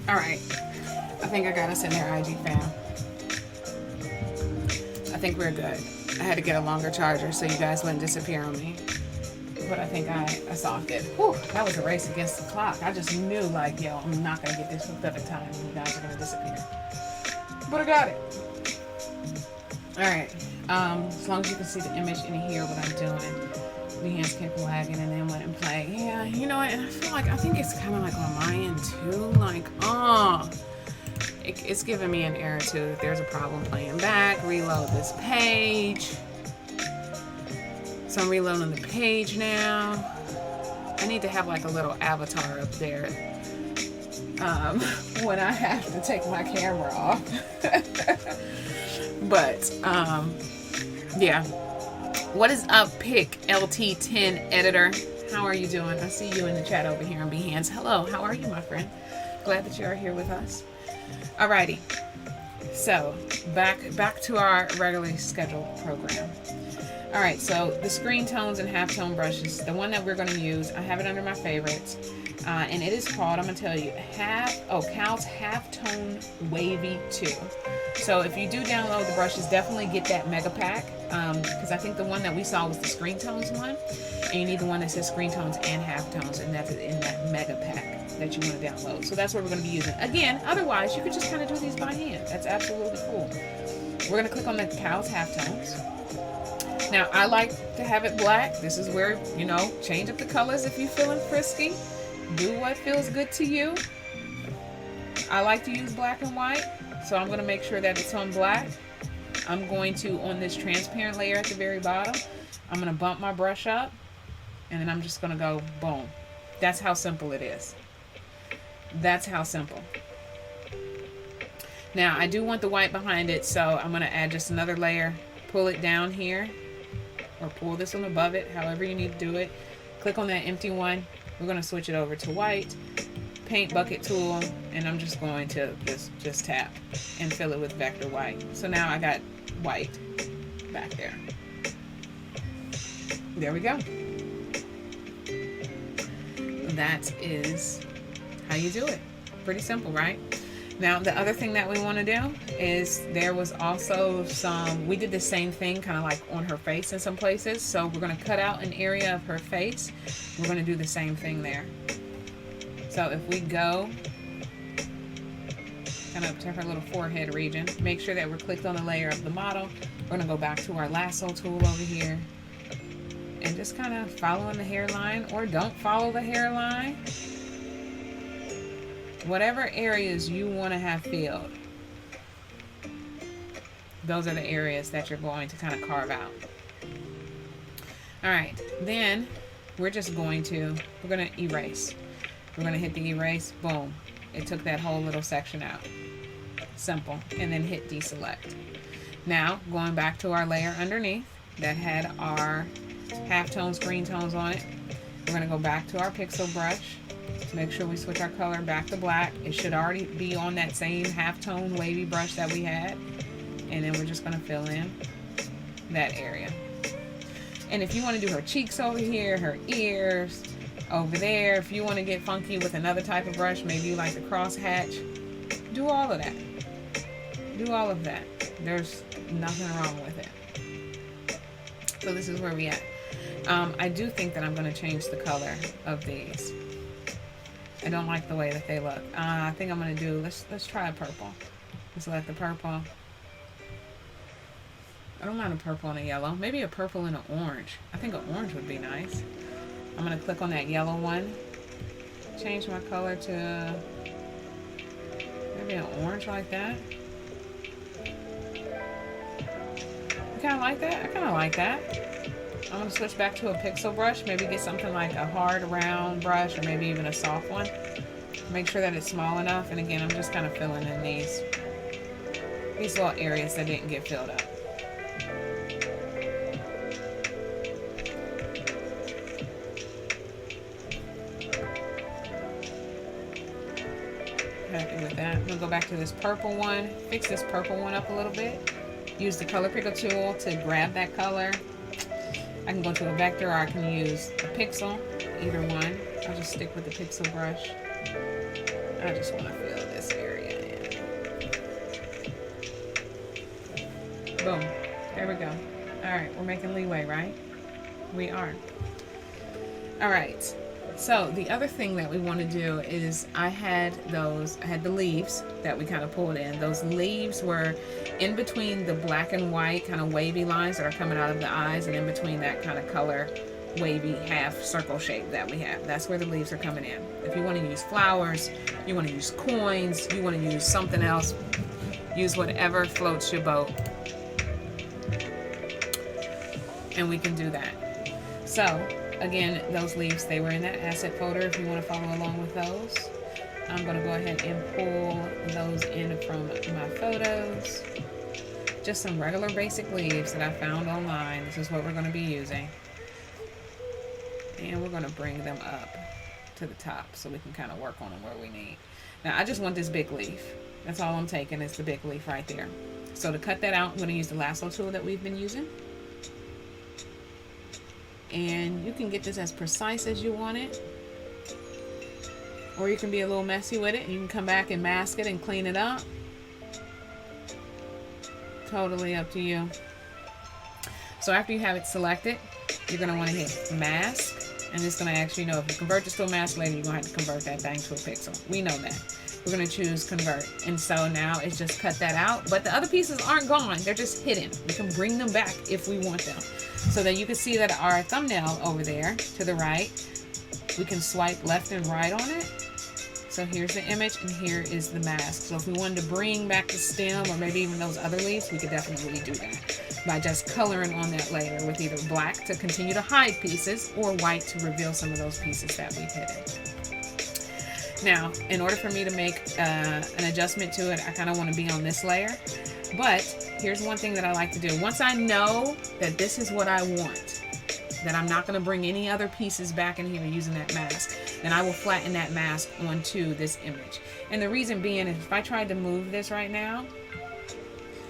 All right, I think I got us in there, IG fam. I think we're good. I had to get a longer charger so you guys wouldn't disappear on me. But I think I solved it. Whew, that was a race against the clock. I just knew, like, yo, I'm not going to get this hooked up in time and you guys are going to disappear. But I got it. All right, As long as you can see the image and hear what I'm doing. Behance kept lagging and then went and play. Yeah, you know what? And I think it's kind of like on my end too. Like, it's giving me an error too. If there's a problem playing back, reload this page. So I'm reloading the page now. I need to have like a little avatar up there when I have to take my camera off. But yeah. What is up, Pick LT10 editor? How are you doing? I see you in the chat over here on Behance. Hello, how are you, my friend? Glad that you are here with us. Alrighty. So back to our regularly scheduled program. Alright, so the screen tones and halftone brushes, the one that we're going to use, I have it under my favorites. And it is called, I'm going to tell you, Cal's Halftone Wavy 2. So if you do download the brushes, definitely get that mega pack. Because I think the one that we saw was the screen tones one. And you need the one that says screen tones and halftones. And that's in that mega pack that you want to download. So that's what we're going to be using. Again, otherwise, you could just kind of do these by hand. That's absolutely cool. We're going to click on the Cal's Halftones. Now, I like to have it black. This is where, you know, change up the colors if you're feeling frisky. Do what feels good to you. I like to use black and white, so I'm going to make sure that it's on black. I'm going to, on this transparent layer at the very bottom, I'm going to bump my brush up, and then I'm just going to go boom. That's how simple it is. That's how simple. Now, I do want the white behind it, so I'm going to add just another layer. Pull it down here, or pull this one above it, however you need to do it. Click on that empty one. We're going to switch it over to white. Paint bucket tool, and I'm just going to just tap and fill it with vector white. So now I got white back there. There we go. That is how you do it. Pretty simple, right? Now, the other thing that we want to do is there was also we did the same thing kind of like on her face in some places. So we're going to cut out an area of her face. We're going to do the same thing there. So if we go kind of up to her little forehead region, make sure that we're clicked on the layer of the model. We're going to go back to our lasso tool over here and just kind of following the hairline, or don't follow the hairline. Whatever areas you want to have filled, those are the areas that you're going to kind of carve out. All right, then we're going to erase. We're going to hit the erase, boom. It took that whole little section out. Simple. And then hit deselect. Now, going back to our layer underneath that had our halftones, green tones on it, we're going to go back to our pixel brush. Make sure we switch our color back to black. It should already be on that same halftone wavy brush that we had. And then we're just going to fill in that area. And if you want to do her cheeks over here, her ears over there, if you want to get funky with another type of brush, maybe you like the cross hatch, do all of that. Do all of that. There's nothing wrong with it. So this is where we at. I do think that I'm going to change the color of these. I don't like the way that they look. I think I'm going to do, let's try a purple. Let's select the purple. I don't mind a purple and a yellow. Maybe a purple and an orange. I think an orange would be nice. I'm going to click on that yellow one. Change my color to maybe an orange like that. You kind of like that? I kind of like that. I'm going to switch back to a pixel brush. Maybe get something like a hard round brush, or maybe even a soft one. Make sure that it's small enough. And again, I'm just kind of filling in these little areas that didn't get filled up. Happy with that. I'm going to go back to this purple one. Fix this purple one up a little bit. Use the color picker tool to grab that color. I can go to a vector, or I can use a pixel, either one. I'll just stick with the pixel brush. I just want to fill this area in. Boom. There we go. All right, we're making leeway, right? We are. All right. So the other thing that we want to do is I had the leaves that we kind of pulled in. Those leaves were in between the black and white kind of wavy lines that are coming out of the eyes, and in between that kind of color wavy half circle shape that we have. That's where the leaves are coming in. If you want to use flowers, you want to use coins, you want to use something else, use whatever floats your boat. And we can do that. So again, those leaves, they were in that asset folder if you want to follow along with those. I'm going to go ahead and pull those in from my photos. Just some regular basic leaves that I found online. This is what we're going to be using. And we're going to bring them up to the top so we can kind of work on them where we need. Now, I just want this big leaf. That's all I'm taking is the big leaf right there. So to cut that out, I'm going to use the lasso tool that we've been using. And you can get this as precise as you want it. Or you can be a little messy with it. You can come back and mask it and clean it up. Totally up to you. So after you have it selected, you're going to want to hit mask. And it's going to actually know if you convert this to a mask later, you're going to have to convert that thing to a pixel. We know that. We're going to choose convert. And so now it's just cut that out. But the other pieces aren't gone. They're just hidden. We can bring them back if we want them. So that you can see that our thumbnail over there to the right, we can swipe left and right on it. So here's the image and here is the mask. So if we wanted to bring back the stem or maybe even those other leaves, we could definitely do that by just coloring on that layer with either black to continue to hide pieces or white to reveal some of those pieces that we've hidden. Now, in order for me to make an adjustment to it, I kind of want to be on this layer. But here's one thing that I like to do. Once I know that this is what I want, that I'm not going to bring any other pieces back in here using that mask, then I will flatten that mask onto this image. And the reason being is if I tried to move this right now,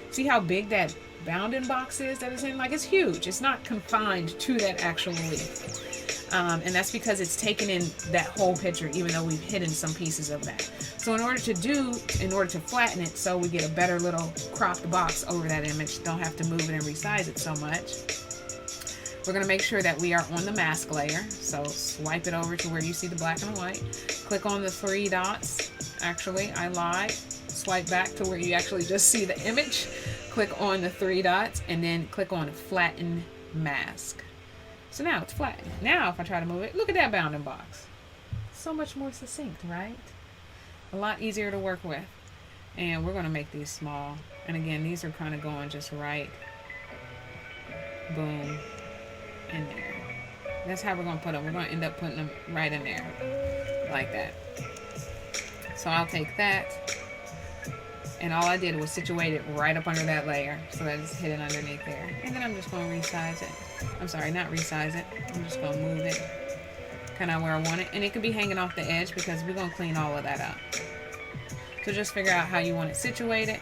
see how big that bounding box is that it's in? Like, it's huge. It's not confined to that actual leaf. And that's because it's taken in that whole picture, even though we've hidden some pieces of that. So in order to flatten it so we get a better little cropped box over that image, don't have to move it and resize it so much, we're going to make sure that we are on the mask layer. So swipe it over to where you see the black and white. Click on the three dots. Actually, I lied. Swipe back to where you actually just see the image. Click on the three dots and then click on flatten mask. So now it's flattened. Now if I try to move it, look at that bounding box. So much more succinct, right? A lot easier to work with. And we're going to make these small. And again, these are kind of going just right. Boom. In there. That's how we're going to put them. We're going to end up putting them right in there. Like that. So I'll take that. And all I did was situate it right up under that layer so that it's hidden underneath there. And then I'm just going to resize it. I'm sorry, not resize it. I'm just going to move it kind of where I want it. And it could be hanging off the edge because we're going to clean all of that up. So just figure out how you want it situated.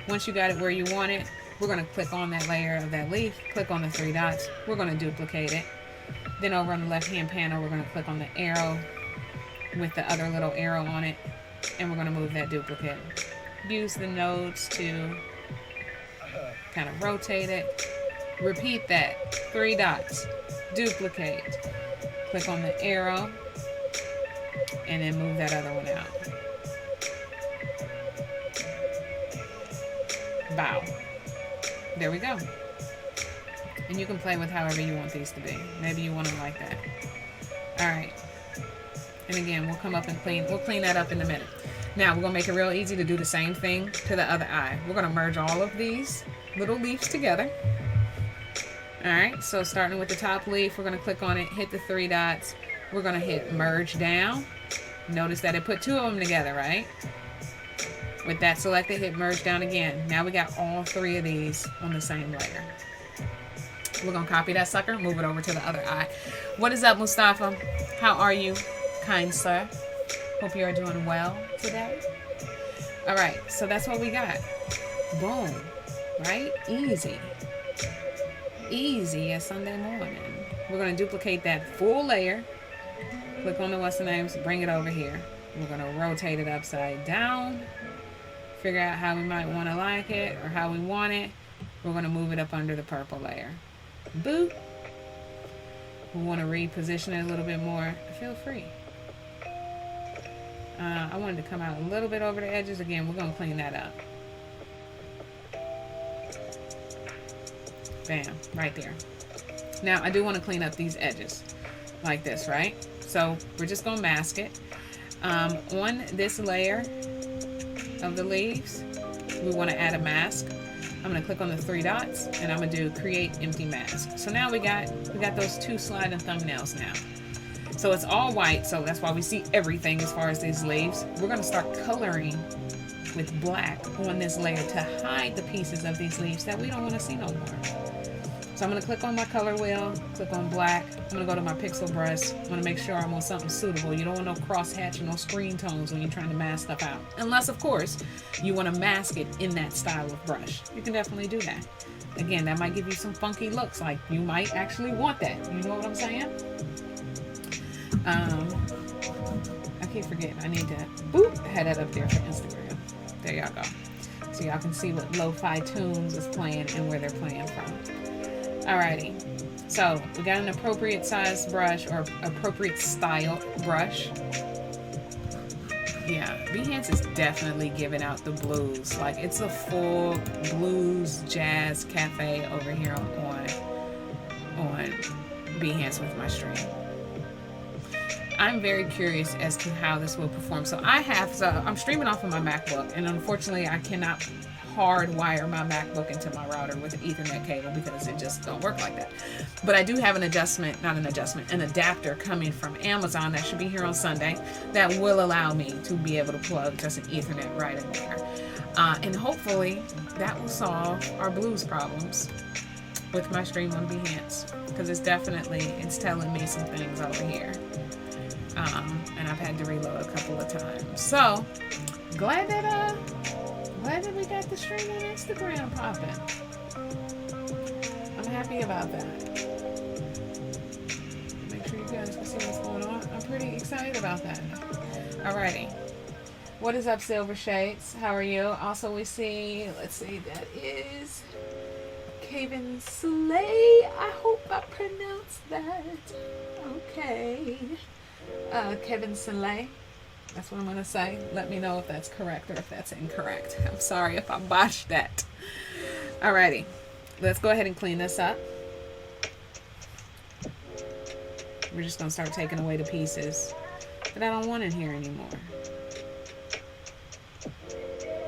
Once you got it where you want it, we're going to click on that layer of that leaf, click on the three dots. We're going to duplicate it. Then over on the left-hand panel, we're going to click on the arrow with the other little arrow on it. And we're going to move that duplicate. Use the nodes to kind of rotate it. Repeat that. Three dots. Duplicate. Click on the arrow. And then move that other one out. Bow. There we go. And you can play with however you want these to be. Maybe you want them like that. Alright. And again, we'll come up and we'll clean that up in a minute. Now, we're going to make it real easy to do the same thing to the other eye. We're going to merge all of these little leaves together. Alright, so starting with the top leaf, we're going to click on it, hit the three dots. We're going to hit merge down. Notice that it put two of them together, right? With that selected, hit merge down again. Now we got all three of these on the same layer. We're going to copy that sucker, move it over to the other eye. What is up, Mustafa? How are you, kind sir? Hope you are doing well today. All right, so that's what we got. Boom, right? Easy. Easy as Sunday morning. We're going to duplicate that full layer. Click on the what's the names, bring it over here. We're going to rotate it upside down. Figure out how we might want to like it or how we want it. We're going to move it up under the purple layer. Boop. we want to reposition it a little bit more, feel free. I wanted to come out a little bit over the edges. Again, we're going to clean that up. Bam, right there. Now, I do want to clean up these edges like this, right? So we're just going to mask it. On this layer of the leaves, we want to add a mask. I'm going to click on the 3 dots and I'm going to do create empty mask. So now we got those 2 sliding thumbnails now. So it's all white, so that's why we see everything as far as these leaves. We're going to start coloring with black on this layer to hide the pieces of these leaves that we don't want to see no more. So I'm going to click on my color wheel, click on black. I'm going to go to my pixel brush. I'm going to make sure I'm on something suitable. You don't want no crosshatch and no screen tones when you're trying to mask stuff out. Unless, of course, you want to mask it in that style of brush. You can definitely do that. Again, that might give you some funky looks. Like, you might actually want that. You know what I'm saying? I keep forgetting. I need to head that up there for Instagram. There y'all go. So y'all can see what lo-fi tunes is playing and where they're playing from. Alrighty. So we got an appropriate size brush or appropriate style brush. Yeah, Behance is definitely giving out the blues. Like, it's a full blues jazz cafe over here on Behance with my stream. I'm very curious as to how this will perform. So I'm streaming off of my MacBook, and unfortunately I cannot hardwire my MacBook into my router with an Ethernet cable because it just don't work like that. But I do have an adapter coming from Amazon that should be here on Sunday that will allow me to be able to plug just an Ethernet right in there. And hopefully that will solve our blues problems with my stream on Behance, because it's telling me some things over here. And I've had to reload a couple of times. So glad that we got the stream on Instagram popping. I'm happy about that. Make sure you guys can see what's going on. I'm pretty excited about that. Alrighty. What is up, Silver Shades? How are you? Also, we see, let's see, that is Kevin Slay. I hope I pronounced that okay. Kevin Slay. That's what I'm going to say. Let me know if that's correct or if that's incorrect. I'm sorry if I botched that. Alrighty. Let's go ahead and clean this up. We're just going to start taking away the pieces that I don't want in here anymore.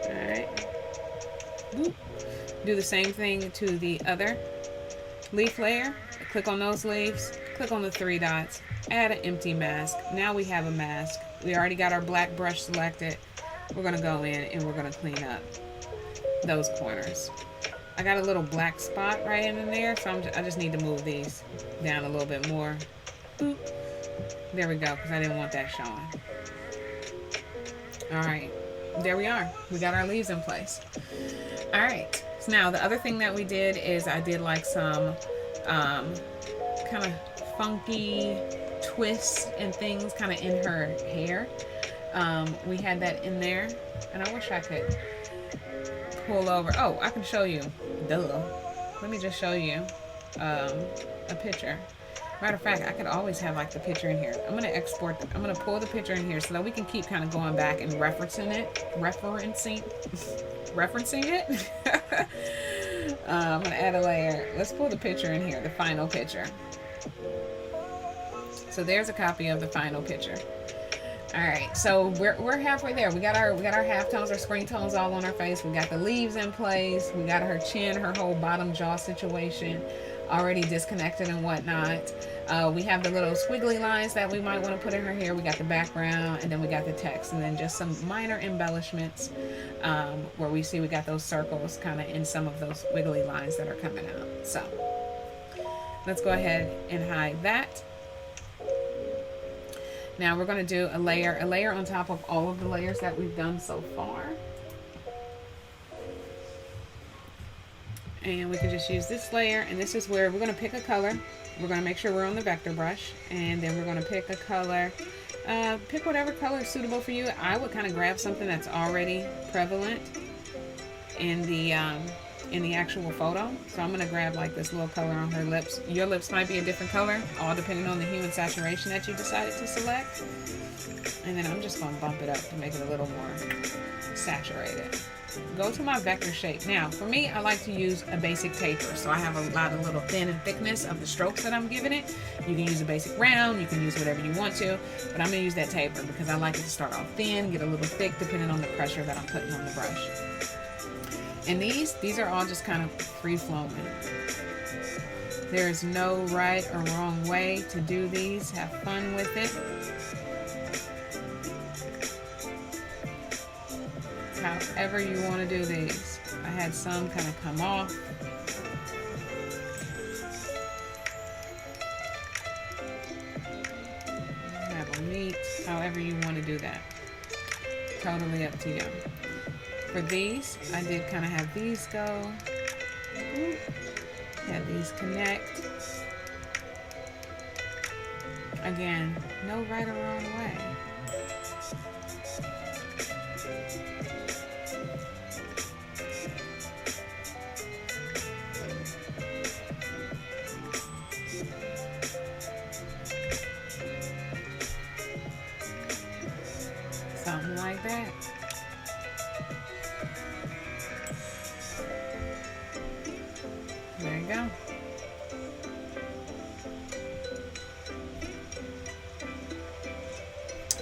Alright. Do the same thing to the other leaf layer. Click on those leaves. Click on the 3 dots. Add an empty mask. Now we have a mask. We already got our black brush selected. We're going to go in and we're going to clean up those corners. I got a little black spot right in there, so I just need to move these down a little bit more. Boop. There we go, because I didn't want that showing. Alright, there we are. We got our leaves in place. Alright, so now the other thing that we did is I did like some kind of funky twists and things kind of in her hair. We had that in there, and I wish I could pull over. Oh, I can show you. Duh. Let me just show you a picture. Matter of fact, I could always have like the picture in here. I'm going to export I'm going to pull the picture in here so that we can keep kind of going back and referencing it. I'm going to add a layer. Let's pull the picture in here, the final picture. So there's a copy of the final picture. All right, so we're halfway there. We got our halftones, our screen tones all on our face. We got the leaves in place. We got her chin, her whole bottom jaw situation already disconnected and whatnot. We have the little squiggly lines that we might want to put in her hair. We got the background, and then we got the text, and then just some minor embellishments where we see we got those circles kind of in some of those wiggly lines that are coming out. So let's go ahead and hide that. Now we're going to do a layer on top of all of the layers that we've done so far. And we can just use this layer, and this is where we're going to pick a color. We're going to make sure we're on the vector brush, and then we're going to pick a color. Pick whatever color is suitable for you. I would kind of grab something that's already prevalent in the in the actual photo. So I'm going to grab like this little color on her lips. Your lips might be a different color, all depending on the hue and saturation that you decided to select. And then I'm just going to bump it up to make it a little more saturated. Go to my vector shape. Now, for me, I like to use a basic taper. So I have a lot of little thin and thickness of the strokes that I'm giving it. You can use a basic round. You can use whatever you want to. But I'm going to use that taper because I like it to start off thin, get a little thick, depending on the pressure that I'm putting on the brush. And these are all just kind of free-flowing. There's no right or wrong way to do these. Have fun with it. However you want to do these. I had some kind of come off. Have them meet. However you want to do that. Totally up to you. For these, I did kind of have these go. Have these connect. Again, no right or wrong way. Something like that. There you go.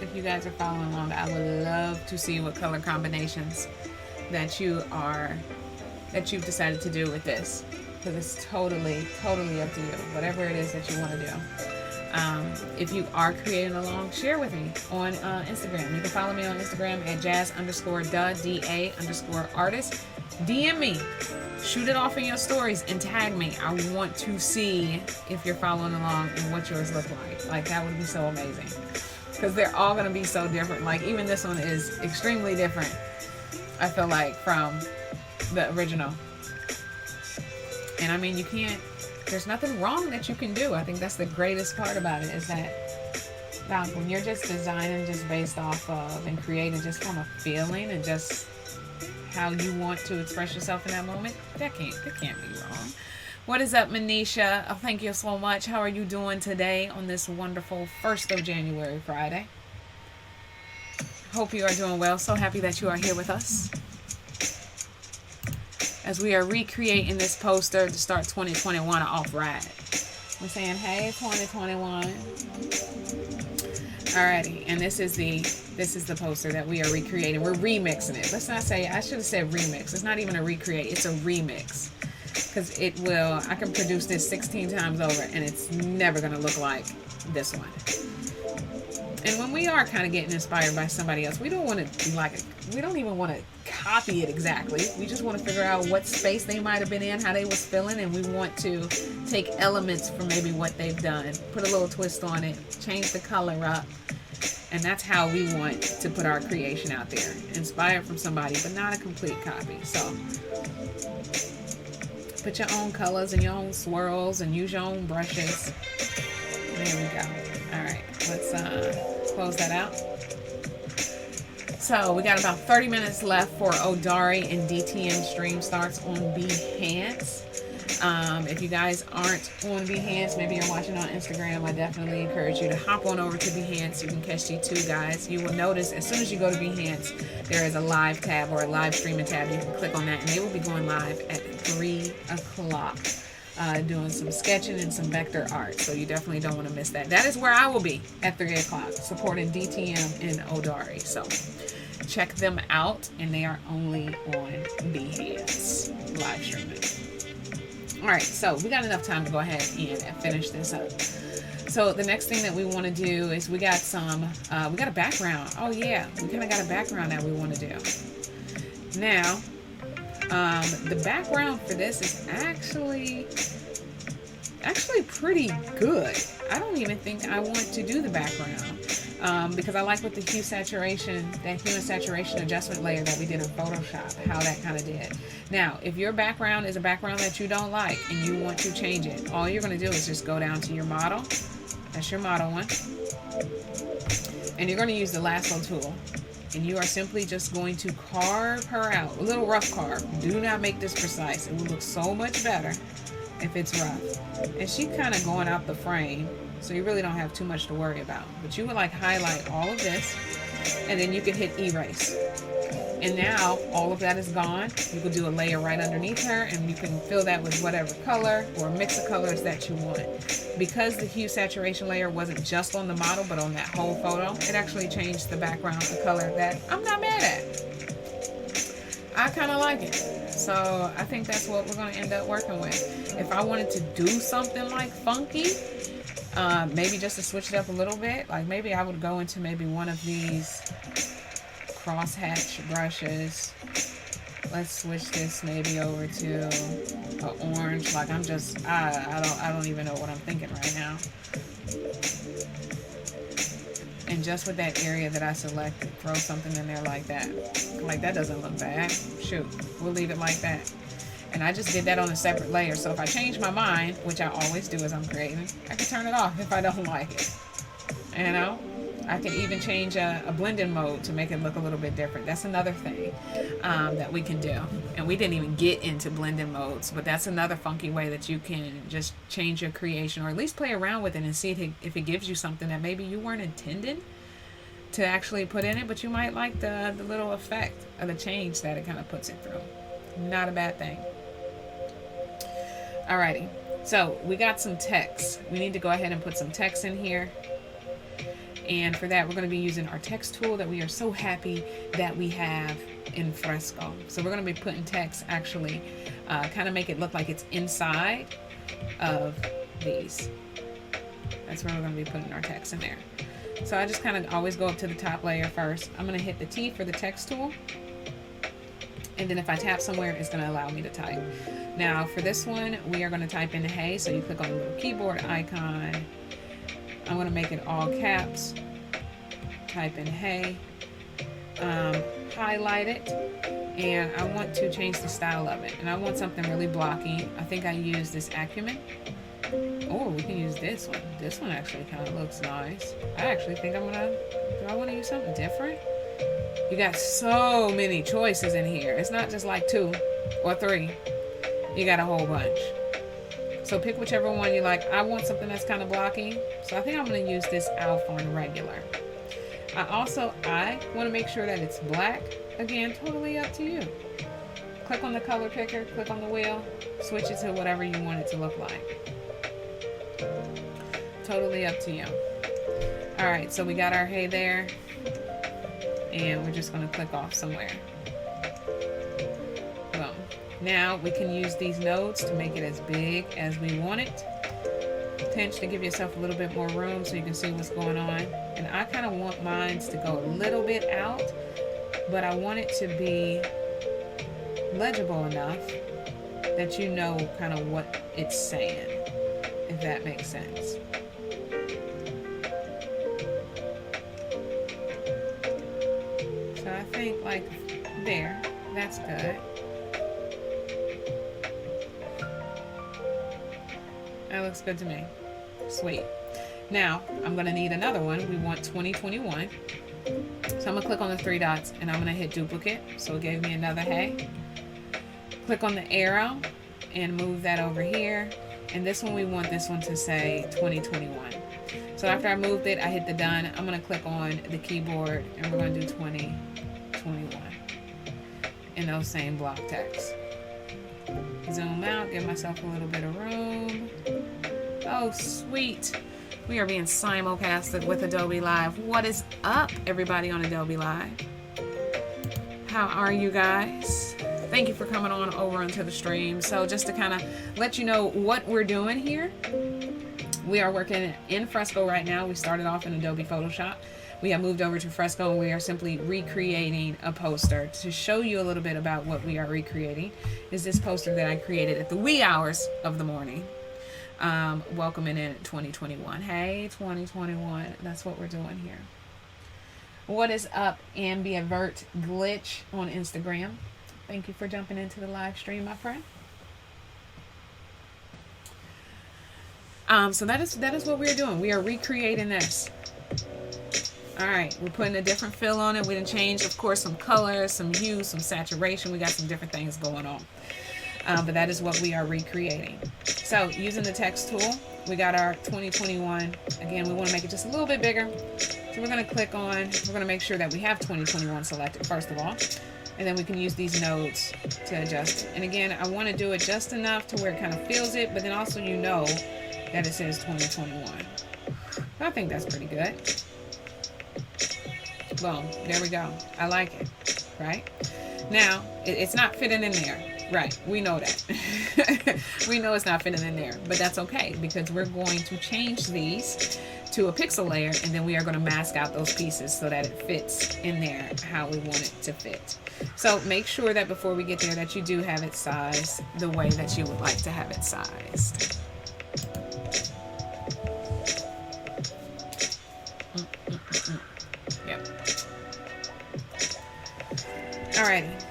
If you guys are following along, I would love to see what color combinations that you've decided to do with this, because it's totally up to you. Whatever it is that you want to do. If you are creating along, share with me on Instagram. You can follow me on Instagram at jazz_da_artist. DM me. Shoot it off in your stories and tag me. I want to see if you're following along and what yours look like. Like, that would be so amazing. Because they're all going to be so different. Like, even this one is extremely different, I feel like, from the original. And I mean, there's nothing wrong that you can do. I think that's the greatest part about it, is that when you're just designing just based off of and creating just from a feeling and just how you want to express yourself in that moment, that can't be wrong. What is up, Manisha? Oh, thank you so much. How are you doing today on this wonderful 1st of January, Friday? Hope you are doing well. So happy that you are here with us as we are recreating this poster to start 2021 off right. We're saying, hey, 2021. Alrighty, and this is the poster that we are recreating. We're remixing it. Let's not say, I should have said remix. It's not even a recreate, it's a remix. Because I can produce this 16 times over and it's never going to look like this one. And when we are kind of getting inspired by somebody else, we don't want to we don't even want to copy it exactly. We just want to figure out what space they might have been in, how they was feeling, and we want to take elements from maybe what they've done, put a little twist on it, change the color up. And that's how we want to put our creation out there. Inspired from somebody, but not a complete copy. So put your own colors and your own swirls and use your own brushes. There we go. All right, let's close that out. So we got about 30 minutes left for Odari and DTM stream starts on Behance. If you guys aren't on Behance, maybe you're watching on Instagram, I definitely encourage you to hop on over to Behance. You can catch the two guys. You will notice as soon as you go to Behance, there is a live tab or a live streaming tab. You can click on that and they will be going live at 3 o'clock. Doing some sketching and some vector art. So you definitely don't want to miss that. That is where I will be at 3 o'clock, supporting DTM and Odari. So check them out, and they are only on Behance live streaming. All right, so we got enough time to go ahead and finish this up. So the next thing that we want to do is we got a background. Oh yeah, we kind of got a background that we want to do. Now, the background for this is actually pretty good. I don't even think I want to do the background because I like what the hue and saturation adjustment layer that we did in Photoshop, how that kind of did. Now, if your background is a background that you don't like and you want to change it, all you're going to do is just go down to your model. That's your model one. And you're going to use the lasso tool. And you are simply just going to carve her out. A little rough carve. Do not make this precise. It will look so much better if it's rough. And she's kind of going out the frame, so you really don't have too much to worry about. But you would like highlight all of this, and then you can hit erase. And now all of that is gone. You can do a layer right underneath her, and you can fill that with whatever color or mix of colors that you want. Because the hue saturation layer wasn't just on the model, but on that whole photo, it actually changed the background to color that I'm not mad at. I kind of like it. So I think that's what we're going to end up working with. If I wanted to do something like funky, maybe just to switch it up a little bit, like maybe I would go into maybe one of these crosshatch brushes. Let's switch this maybe over to an orange. Like I don't even know what I'm thinking right now. And just with that area that I selected, throw something in there like that. Like that doesn't look bad. Shoot, we'll leave it like that. And I just did that on a separate layer. So if I change my mind, which I always do as I'm creating, I can turn it off if I don't like it. You know? I can even change a blending mode to make it look a little bit different. That's another thing that we can do. And we didn't even get into blending modes, but that's another funky way that you can just change your creation, or at least play around with it and see if it gives you something that maybe you weren't intending to actually put in it, but you might like the little effect of the change that it kind of puts it through. Not a bad thing. Alrighty, so we got some text. We need to go ahead and put some text in here. And for that, we're going to be using our text tool that we are so happy that we have in Fresco. So we're going to be putting text, actually, kind of make it look like it's inside of these. That's where we're going to be putting our text in there. So I just kind of always go up to the top layer first. I'm going to hit the T for the text tool. And then if I tap somewhere, it's going to allow me to type. Now for this one, we are going to type in hey. So you click on the little keyboard icon. I'm going to make it all caps. Type in hey. Highlight it. And I want to change the style of it. And I want something really blocky. I think I use this Acumen. Or we can use this one. This one actually kind of looks nice. I actually think do I want to use something different? You got so many choices in here. It's not just like 2 or 3. You got a whole bunch. So pick whichever one you like. I want something that's kind of blocky. So I think I'm going to use this Alphorn regular. I want to make sure that it's black. Again, totally up to you. Click on the color picker, click on the wheel, switch it to whatever you want it to look like. Totally up to you. Alright, so we got our hey there. And we're just going to click off somewhere. Boom. Now we can use these nodes to make it as big as we want it. Pinch to give yourself a little bit more room so you can see what's going on. And I kind of want mine to go a little bit out, but I want it to be legible enough that you know kind of what it's saying, if that makes sense. So I think like there, that's good. That looks good to me. Sweet. Now, I'm going to need another one. We want 2021. So I'm going to click on the 3 dots and I'm going to hit duplicate. So it gave me another hey. Click on the arrow and move that over here. And this one, we want this one to say 2021. So after I moved it, I hit the done. I'm going to click on the keyboard and we're going to do 2021 in those same block text. Zoom out, give myself a little bit of room. Oh, sweet. We are being simulcasted with Adobe Live. What is up, everybody on Adobe Live? How are you guys? Thank you for coming on over into the stream. So just to kind of let you know what we're doing here, we are working in Fresco right now. We started off in Adobe Photoshop. We have moved over to Fresco and we are simply recreating a poster. To show you a little bit about what we are recreating is this poster that I created at the wee hours of the morning. Welcoming in 2021. Hey, 2021. That's what we're doing here. What is up, Ambivert Glitch on Instagram? Thank you for jumping into the live stream, my friend. So that is what we're doing. We are recreating this. All right, we're putting a different fill on it. We didn't change, of course, some color, some hue, some saturation. We got some different things going on. But that is what we are recreating. So using the text tool, we got our 2021. Again, we want to make it just a little bit bigger. So we're going to click on, we're going to make sure that we have 2021 selected first of all. And then we can use these nodes to adjust it. And again, I want to do it just enough to where it kind of feels it, but then also you know that it says 2021. I think that's pretty good. Boom, there we go. I like it, right? Now, it's not fitting in there. Right, we know that. We know it's not fitting in there, but that's okay because we're going to change these to a pixel layer and then we are going to mask out those pieces so that it fits in there how we want it to fit. So make sure that before we get there that you do have it sized the way that you would like to have it sized. Yep. Alrighty.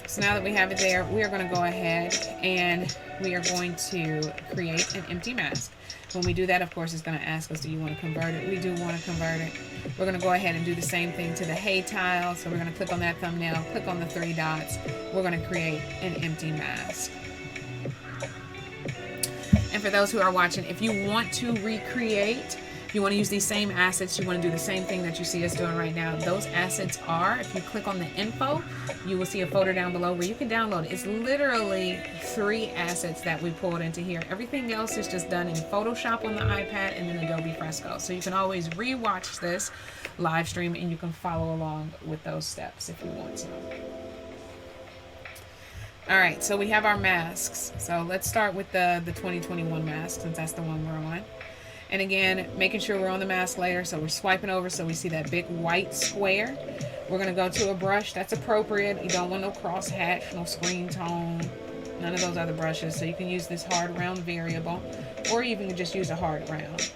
So now that we have it there, we are going to go ahead and we are going to create an empty mask. When we do that, of course, it's going to ask us, do you want to convert it? We do want to convert it. We're going to go ahead and do the same thing to the hey tile. So we're going to click on that thumbnail, click on the 3 dots. We're going to create an empty mask. And for those who are watching, if you want to recreate, if you want to use these same assets, you want to do the same thing that you see us doing right now, those assets are, if you click on the info, you will see a folder down below where you can download it. It's literally 3 assets that we pulled into here. Everything else is just done in Photoshop on the iPad and then Adobe Fresco. So you can always re-watch this live stream and you can follow along with those steps if you want to. All right, so we have our masks. So let's start with the 2021 mask since that's the one we're on. And again, making sure we're on the mask layer. So we're swiping over so we see that big white square. We're going to go to a brush that's appropriate. You don't want no cross hatch, no screen tone, none of those other brushes. So you can use this hard round variable or you can just use a hard round.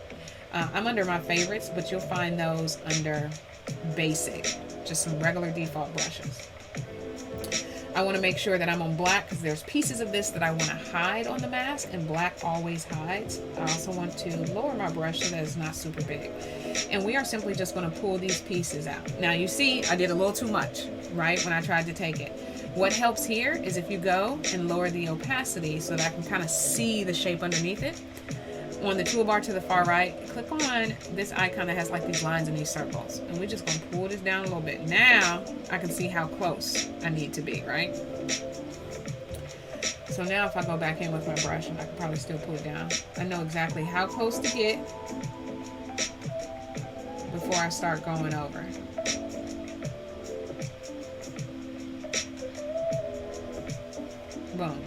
I'm under my favorites, but you'll find those under basic, just some regular default brushes. I want to make sure that I'm on black because there's pieces of this that I want to hide on the mask and black always hides. I also want to lower my brush so that it's not super big. And we are simply just going to pull these pieces out. Now you see I did a little too much, right, when I tried to take it. What helps here is if you go and lower the opacity so that I can kind of see the shape underneath it. On the toolbar to the far right, click on this icon that has like these lines and these circles. And we're just going to pull this down a little bit. Now I can see how close I need to be, right? So now if I go back in with my brush, and I can probably still pull it down, I know exactly how close to get before I start going over. Boom.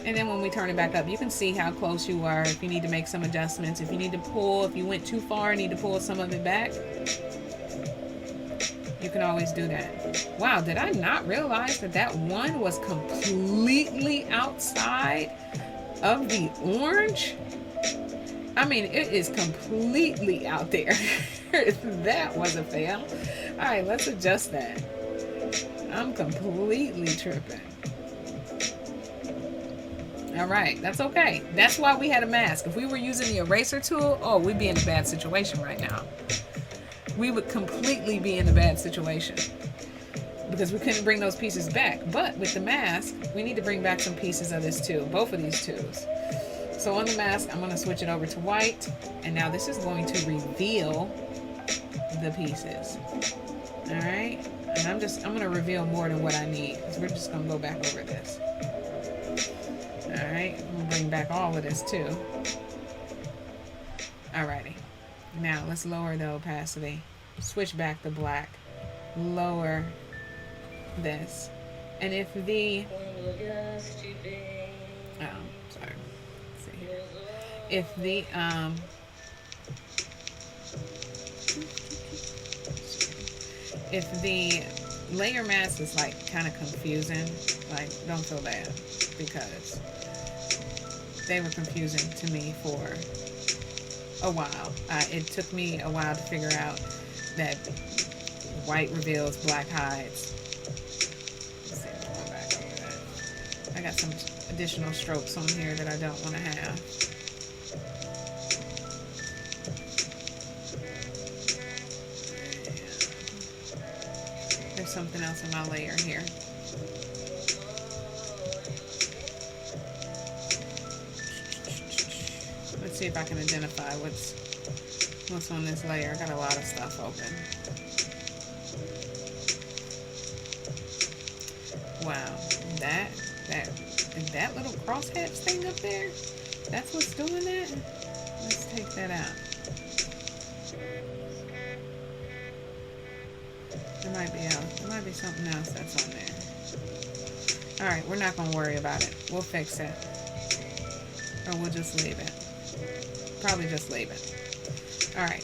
And then when we turn it back up, you can see how close you are, if you need to make some adjustments, if you need to pull, if you went too far and need to pull some of it back, you can always do that. Wow, did I not realize that that one was completely outside of the orange? I mean, it is completely out there. That was a fail. All right, let's adjust that. I'm completely tripping. All right, that's okay. That's why we had a mask. If we were using the eraser tool, oh, we'd be in a bad situation right now. We would completely be in a bad situation because we couldn't bring those pieces back. But with the mask, we need to bring back some pieces of this too, both of these twos. So on the mask, I'm going to switch it over to white. And now this is going to reveal the pieces. All right. And I'm going to reveal more than what I need because we're just going to go back over this. All right, we'll bring back all of this too. Alrighty, now let's lower the opacity, switch back to black, lower this, and if the, sorry, let's see here. If the, if the layer mask is like kind of confusing, like don't feel bad because they were confusing to me for a while. It took me a while to figure out that white reveals, black hides. Let's see if I go back over that. I got some additional strokes on here that I don't want to have. something else in my layer here. Let's see if I can identify what's on this layer. I got a lot of stuff open. Wow, that little crosshatch thing up there, that's what's doing that? Let's take that out. There might be something else that's on there. Alright, we're not gonna worry about it. We'll fix it. Or we'll just leave it. Probably just leave it. Alright.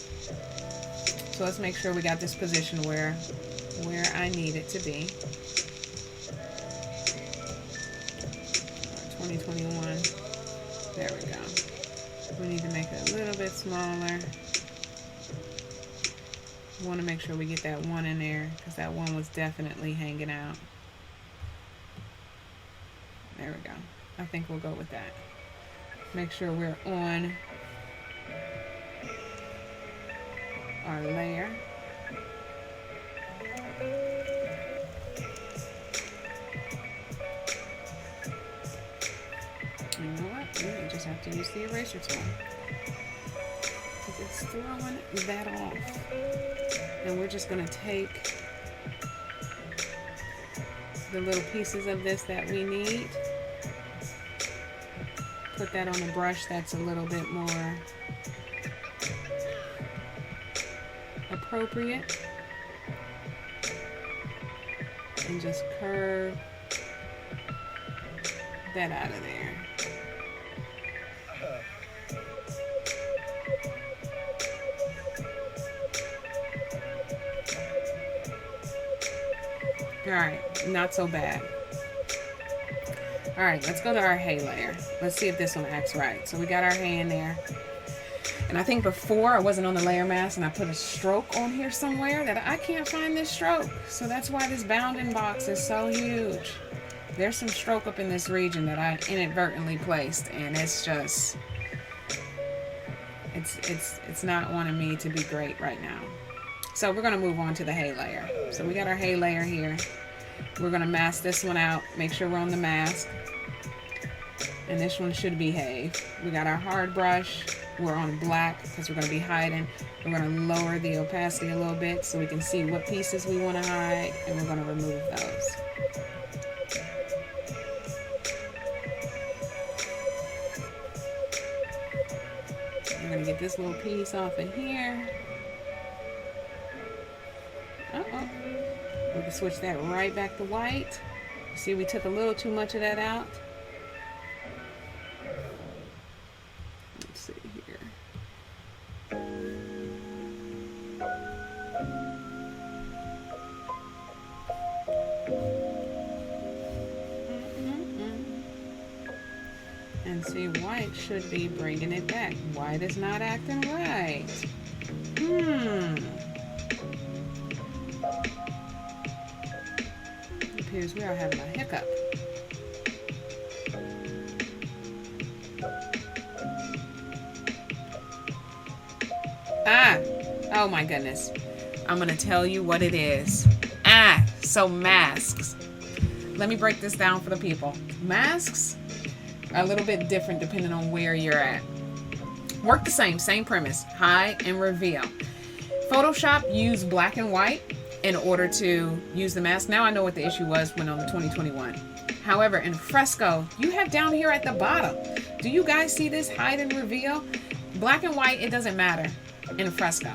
So let's make sure we got this position where I need it to be. 2021. There we go. We need to make it a little bit smaller. We want to make sure we get that one in there because that one was definitely hanging out. There we go. I think we'll go with that. Make sure we're on our layer. You know what? We just have to use the eraser tool because it's throwing that off. And we're just going to take the little pieces of this that we need, put that on a brush that's a little bit more appropriate, and just curve that out of there. Alright, not so bad. Alright, let's go to our hay layer. Let's see if this one acts right. So we got our hay in there. And I think before I wasn't on the layer mask and I put a stroke on here somewhere that I can't find this stroke. So that's why this bounding box is so huge. There's some stroke up in this region that I inadvertently placed, and it's just, it's not wanting me to be great right now. So we're going to move on to the hay layer. So we got our hay layer here. We're going to mask this one out, make sure we're on the mask. And this one should be hay. We got our hard brush. We're on black because we're going to be hiding. We're going to lower the opacity a little bit so we can see what pieces we want to hide, and we're going to remove those. We're going to get this little piece off of here. Uh-oh. We can switch that right back to white. See, we took a little too much of that out. Let's see here. And see, white should be bringing it back. White is not acting right. It appears we are having a hiccup. Oh my goodness. I'm going to tell you what it is. So masks. Let me break this down for the people. Masks are a little bit different depending on where you're at. Work the same premise. Hide and reveal. Photoshop used black and white in order to use the mask. Now I know what the issue was when on the 2021. However, in Fresco, you have down here at the bottom. Do you guys see this hide and reveal? Black and white, it doesn't matter in Fresco.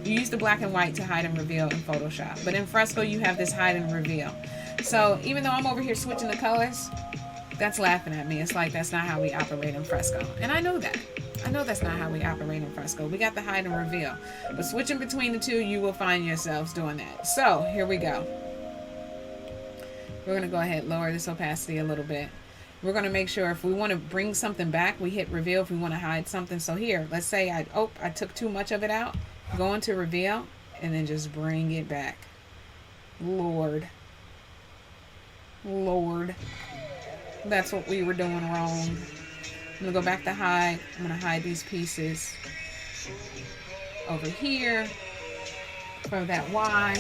You use the black and white to hide and reveal in Photoshop. But in Fresco, you have this hide and reveal. So even though I'm over here switching the colors, that's laughing at me. It's like that's not how we operate in Fresco. And I know that. I know that's not how we operate in Fresco. We got the hide and reveal. But switching between the two, you will find yourselves doing that. So here we go. We're going to go ahead and lower this opacity a little bit. We're going to make sure if we want to bring something back, we hit reveal if we want to hide something. So here, let's say I took too much of it out. Go into reveal and then just bring it back. Lord. That's what we were doing wrong. I'm going to go back to hide. I'm going to hide these pieces over here. Throw that Y.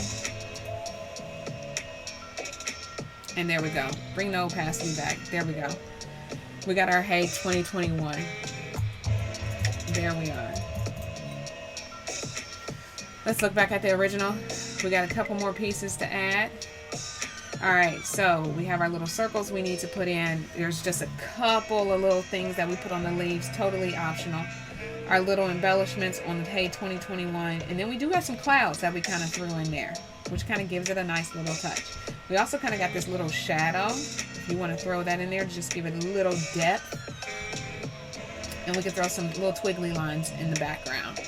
And there we go. Bring the opacity back. There we go. We got our Hey 2021. There we are. Let's look back at the original. We got a couple more pieces to add. Alright, so we have our little circles we need to put in. There's just a couple of little things that we put on the leaves, totally optional. Our little embellishments on the Hey 2021. And then we do have some clouds that we kind of threw in there, which kind of gives it a nice little touch. We also kind of got this little shadow. If you want to throw that in there, just give it a little depth. And we can throw some little twiggly lines in the background.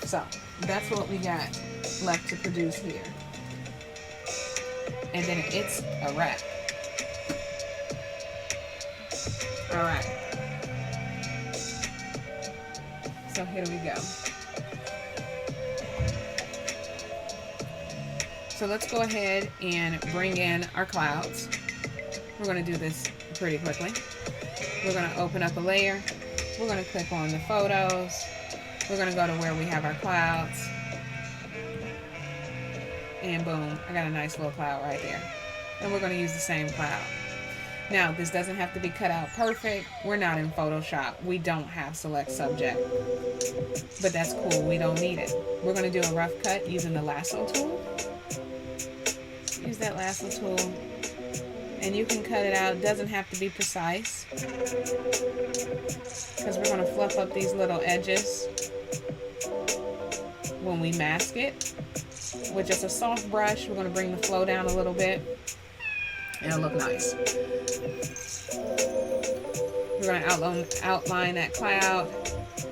So that's what we got left to produce here. And then it's a wrap. All right. So here we go. So let's go ahead and bring in our clouds. We're going to do this pretty quickly. We're going to open up a layer. We're going to click on the photos. We're going to go to where we have our clouds. And boom, I got a nice little cloud right there. And we're going to use the same cloud. Now, this doesn't have to be cut out perfect. We're not in Photoshop. We don't have select subject. But that's cool. We don't need it. We're going to do a rough cut using the lasso tool. Use that lasso tool. And you can cut it out. It doesn't have to be precise. Because we're going to fluff up these little edges when we mask it. With just a soft brush, we're going to bring the flow down a little bit. It'll look nice. We're going to outline that cloud,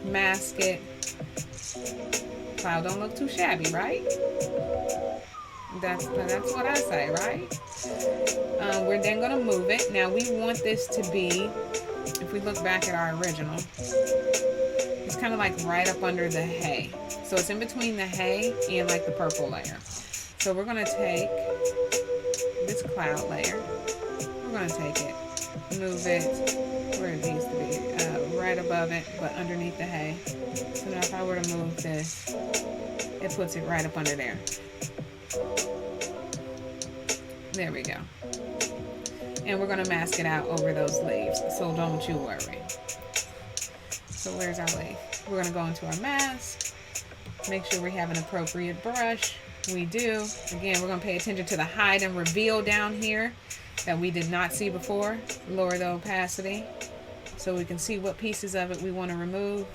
mask it. Cloud don't look too shabby, right? That's what I say, right? We're then going to move it. Now we want this to be, if we look back at our original, it's kind of like right up under the hay. So it's in between the hay and like the purple layer. So we're going to take this cloud layer. We're going to take it, move it where it needs to be, right above it, but underneath the hay. So now if I were to move this, it puts it right up under there. There we go. And we're going to mask it out over those leaves, so don't you worry. So where's our leaf? We're going to go into our mask. Make sure we have an appropriate brush. We do. Again, we're going to pay attention to the hide and reveal down here that we did not see before. Lower the opacity so we can see what pieces of it we want to remove.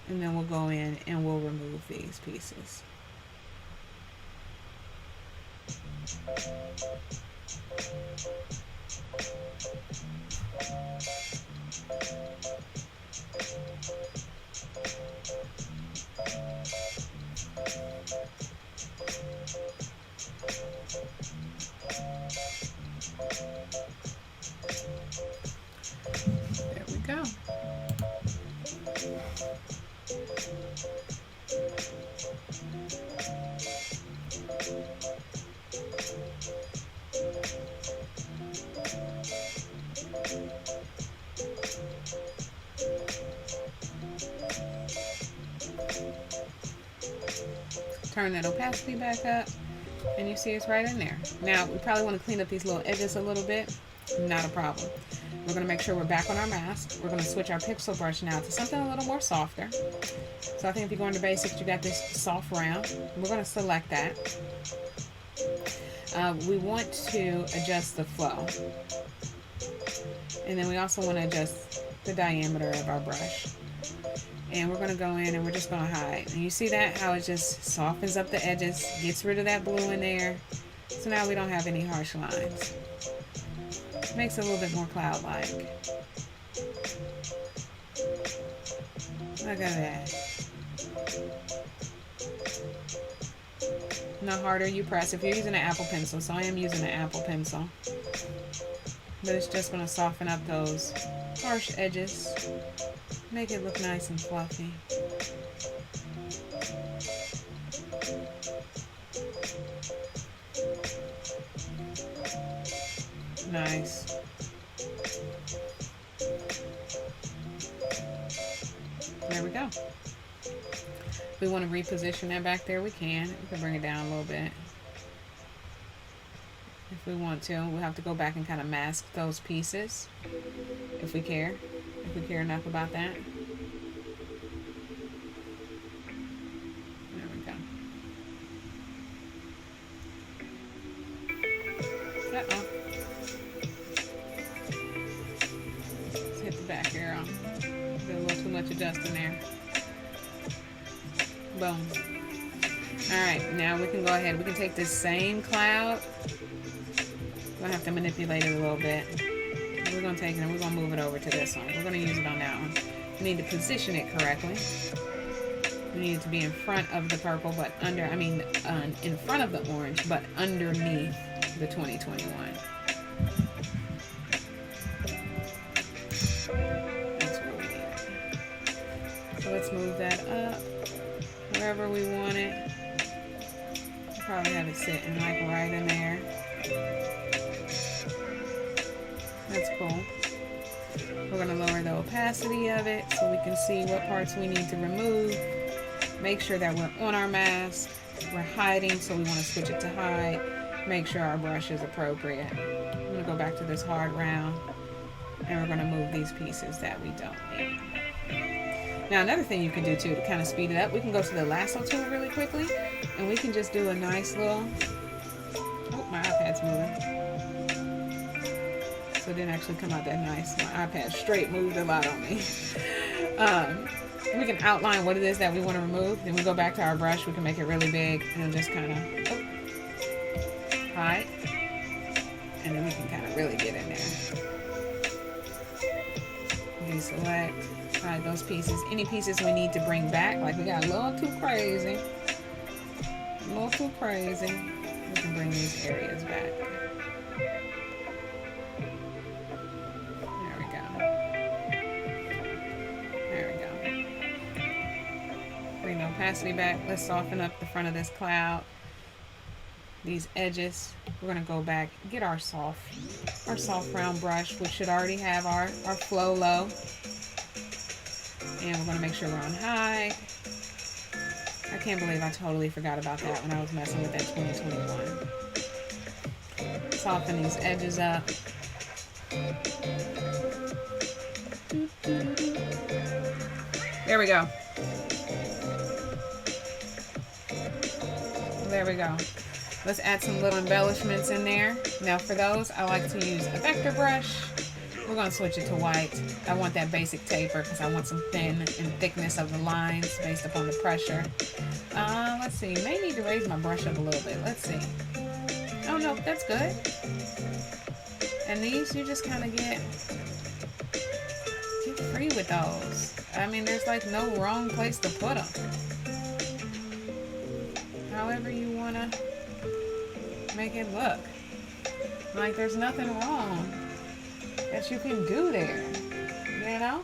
And then we'll go in and we'll remove these pieces. There we go. Turn that opacity back up, and you see it's right in there. Now, we probably want to clean up these little edges a little bit. Not a problem. We're going to make sure we're back on our mask. We're going to switch our pixel brush now to something a little more softer. So I think if you go into basics, you got this soft round. We're going to select that. We want to adjust the flow. And then we also want to adjust the diameter of our brush. And we're going to go in and we're just going to hide. And you see that? How it just softens up the edges, gets rid of that blue in there. So now we don't have any harsh lines. Makes it a little bit more cloud-like. Look at that. And the harder you press, if you're using an Apple pencil, so I am using an Apple pencil, but it's just going to soften up those harsh edges, make it look nice and fluffy. Nice. There we go. If we want to reposition that back there, we can. We can bring it down a little bit. If if we want to. We'll have to go back and kind of mask those pieces if we care. If we care enough about that. There we go. Uh-oh. Let's hit the back arrow. Did a little too much adjusting there. Boom. Alright, now we can go ahead. We can take this same cloud. We're going to have to manipulate it a little bit. We're going to take it and we're going to move it over to this one. We're going to use it on that one. We need to position it correctly. We need it to be in front of the purple, but under, in front of the orange, but underneath the 2021. That's where we need it. So let's move that up wherever we want it. Probably have it sitting like right in there. That's cool. We're going to lower the opacity of it so we can see what parts we need to remove. Make sure that we're on our mask. We're hiding, so we want to switch it to hide. Make sure our brush is appropriate. I'm going to go back to this hard round, and we're going to move these pieces that we don't need. Now, another thing you can do too to kind of speed it up, we can go to the lasso tool really quickly, and we can just do a nice little, oh, my iPad's moving. So it didn't actually come out that nice. My iPad straight moved a lot on me. We can outline what it is that we want to remove. Then we go back to our brush. We can make it really big and just kind of hide. And then we can kind of really get in there. Deselect, hide those pieces. Any pieces we need to bring back, like we got a little too crazy. A little too crazy. We can bring these areas back. Bring the opacity back. Let's soften up the front of this cloud. These edges. We're gonna go back, get our soft round brush, which should already have our flow low. And we're gonna make sure we're on high. I can't believe I totally forgot about that when I was messing with that 2021. Soften these edges up. There we go. There we go. Let's add some little embellishments in there. Now for those, I like to use a vector brush. We're going to switch it to white. I want that basic taper because I want some thin and thickness of the lines based upon the pressure. Let's see. May need to raise my brush up a little bit. Let's see. Oh no, that's good. And these, you just kind of get free with those. I mean, there's like no wrong place to put them. However you want to make it look. Like there's nothing wrong that you can do there, you know?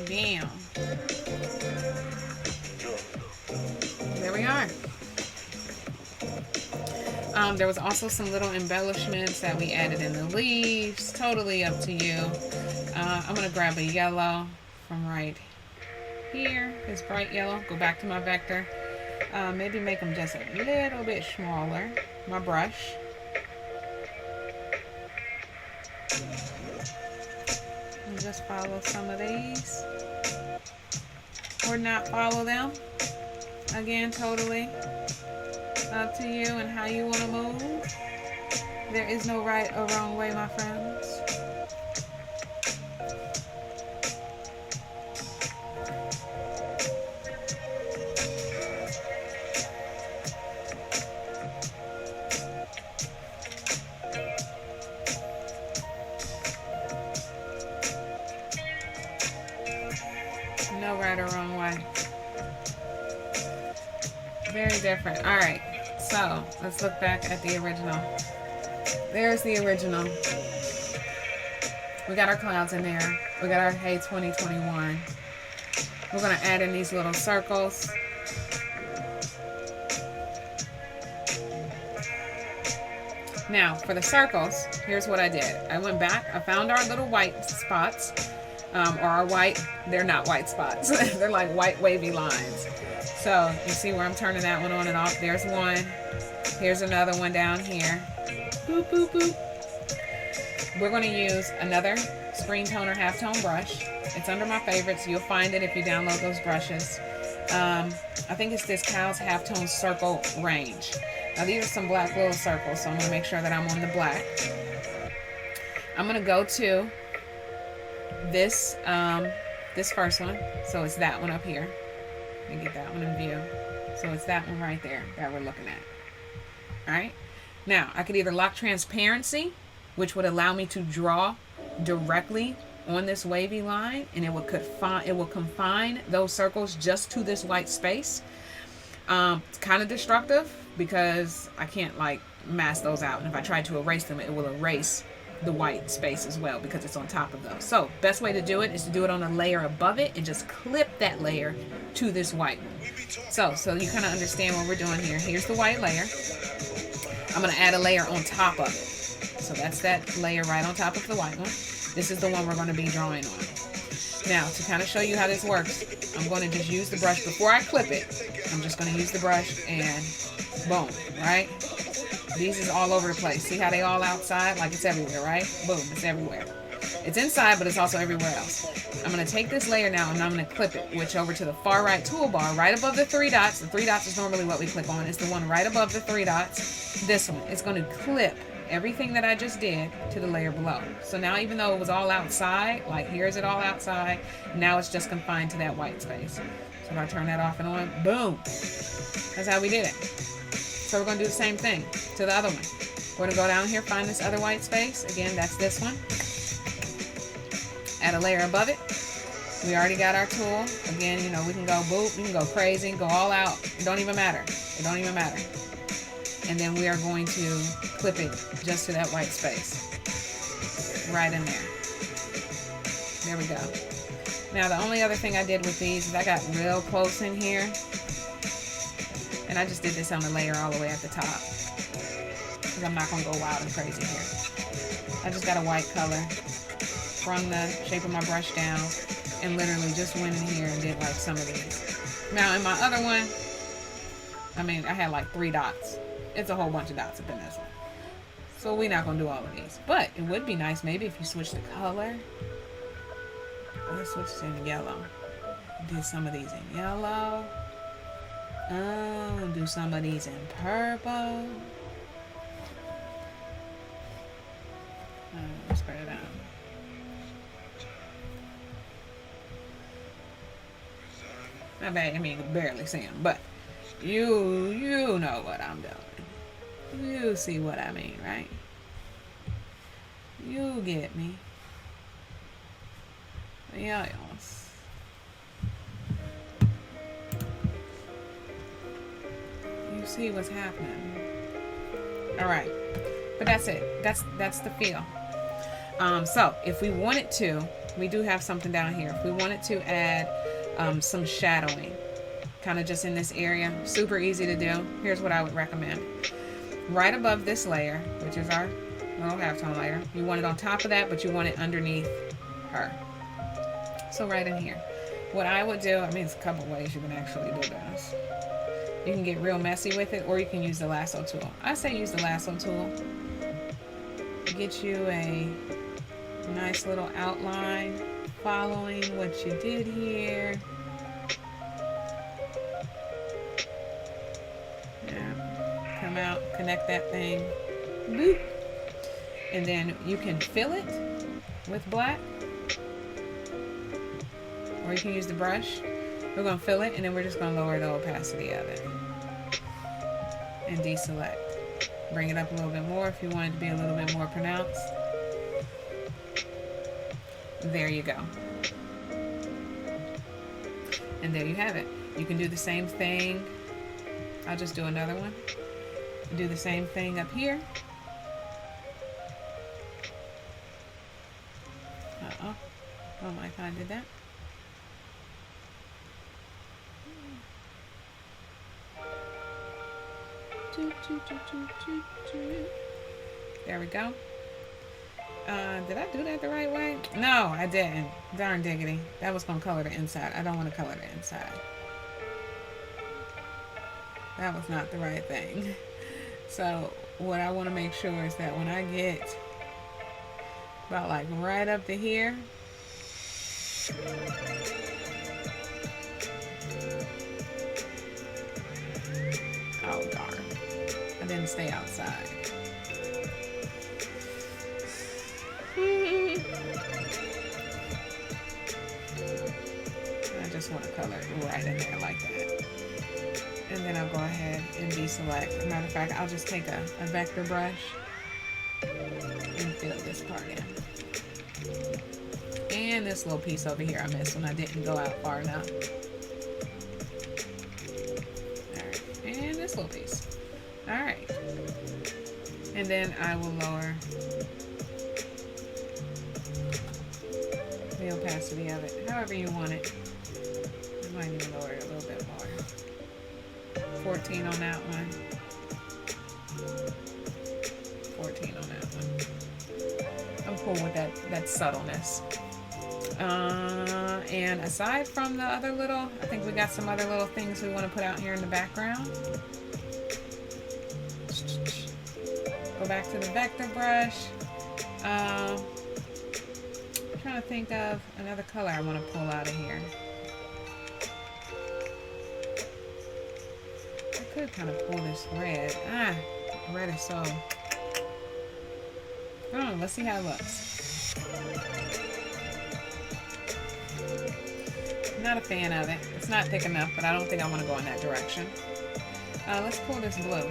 Bam. There we are. There was also some little embellishments that we added in the leaves. Totally up to you. I'm going to grab a yellow from right here. This bright yellow. Go back to my vector. Maybe make them just a little bit smaller. My brush. And just follow some of these. Or not follow them. Again, totally up to you and how you want to move. There is no right or wrong way, my friends. No right or wrong way. Very different. All right. So let's look back at the original. There's the original. We got our clouds in there. We got our Hey 2021. We're going to add in these little circles. Now, for the circles, here's what I did. I went back, I found our little white spots, or our white, they're not white spots. They're like white wavy lines. So, you see where I'm turning that one on and off? There's one. Here's another one down here. Boop, boop, boop. We're going to use another screen toner halftone brush. It's under my favorites. You'll find it if you download those brushes. I think it's this Cow's Halftone Circle range. Now these are some black little circles, so I'm going to make sure that I'm on the black. I'm going to go to this this first one. So it's that one up here. Let me get that one in view. So it's that one right there that we're looking at. Alright? Now, I could either lock transparency, which would allow me to draw directly on this wavy line, and it will confine those circles just to this white space. It's kind of destructive because I can't like mask those out, and if I try to erase them, it will erase the white space as well because it's on top of those. So best way to do it is to do it on a layer above it and just clip that layer to this white one. So you kind of understand what we're doing here. Here's the white layer. I'm going to add a layer on top of it. So that's that layer right on top of the white one. This is the one we're going to be drawing on. Now, to kind of show you how this works, I'm going to just use the brush before I clip it. I'm just going to use the brush and boom, right? These is all over the place. See how they all outside? Like it's everywhere, right? Boom, it's everywhere. It's inside, but it's also everywhere else. I'm going to take this layer now and I'm going to clip it, which over to the far right toolbar, right above the three dots. The three dots is normally what we click on. It's the one right above the three dots. This one. It's going to clip everything that I just did to the layer below. So now even though it was all outside, like here's it all outside, now it's just confined to that white space. So if I turn that off and on, boom. That's how we did it. So we're going to do the same thing to the other one. We're going to go down here, find this other white space. Again, that's this one. Add a layer above it. We already got our tool. Again, you know, we can go boop, we can go crazy, go all out. It don't even matter. It don't even matter. And then we are going to clip it just to that white space. Right in there. There we go. Now the only other thing I did with these is I got real close in here. And I just did this on the layer all the way at the top. Because I'm not going to go wild and crazy here. I just got a white color from the shape of my brush down. And literally just went in here and did like some of these. Now in my other one, I mean, I had like 3 dots. It's a whole bunch of dots up in this one. So we're not going to do all of these. But it would be nice maybe if you switch the color. Let's switch this in yellow. Do some of these in yellow. Oh, do some of these in purple. Let's spread it out. I mean, you can barely see them, but you know what I'm doing. You see what I mean, right? You get me. Yes. You see what's happening. All right, but that's it. That's the feel. So if we wanted to, we do have something down here. If we wanted to add some shadowing, kind of just in this area, super easy to do. Here's what I would recommend. Right above this layer, which is our little halftone layer, you want it on top of that, but you want it underneath her. So right in here. What I would do, I mean, it's a couple ways you can actually do this. You can get real messy with it, or you can use the lasso tool. I say use the lasso tool. Get you a nice little outline following what you did here. Yeah. Come out, connect that thing. Boop. And then you can fill it with black. Or you can use the brush. We're going to fill it, and then we're just going to lower the opacity of it. And deselect. Bring it up a little bit more if you want it to be a little bit more pronounced. There you go. And there you have it. You can do the same thing. I'll just do another one. Do the same thing up here. Uh-oh. Oh my God, I did that. There we go. Did I do that the right way? No, I didn't. Darn diggity. That was going to color the inside. I don't want to color the inside. That was not the right thing. So what I want to make sure is that when I get about like right up to here, oh darn, I didn't stay outside. I just want to color it right in there like that. And then I'll go ahead and deselect. As a matter of fact, I'll just take a vector brush and fill this part in. And this little piece over here I missed when I didn't go out far enough. Alright, and this little piece. Alright. And then I will lower the opacity of it, however you want it. I might even lower it a little bit more. 14 on that one. 14 on that one. I'm cool with that subtleness. And aside from the other little, I think we got some other little things we want to put out here in the background. Go back to the vector brush. I'm trying to think of another color I want to pull out of here. I could kind of pull this red. Red is so... let's see how it looks. Not a fan of it. It's not thick enough, but I don't think I want to go in that direction. Let's pull this blue.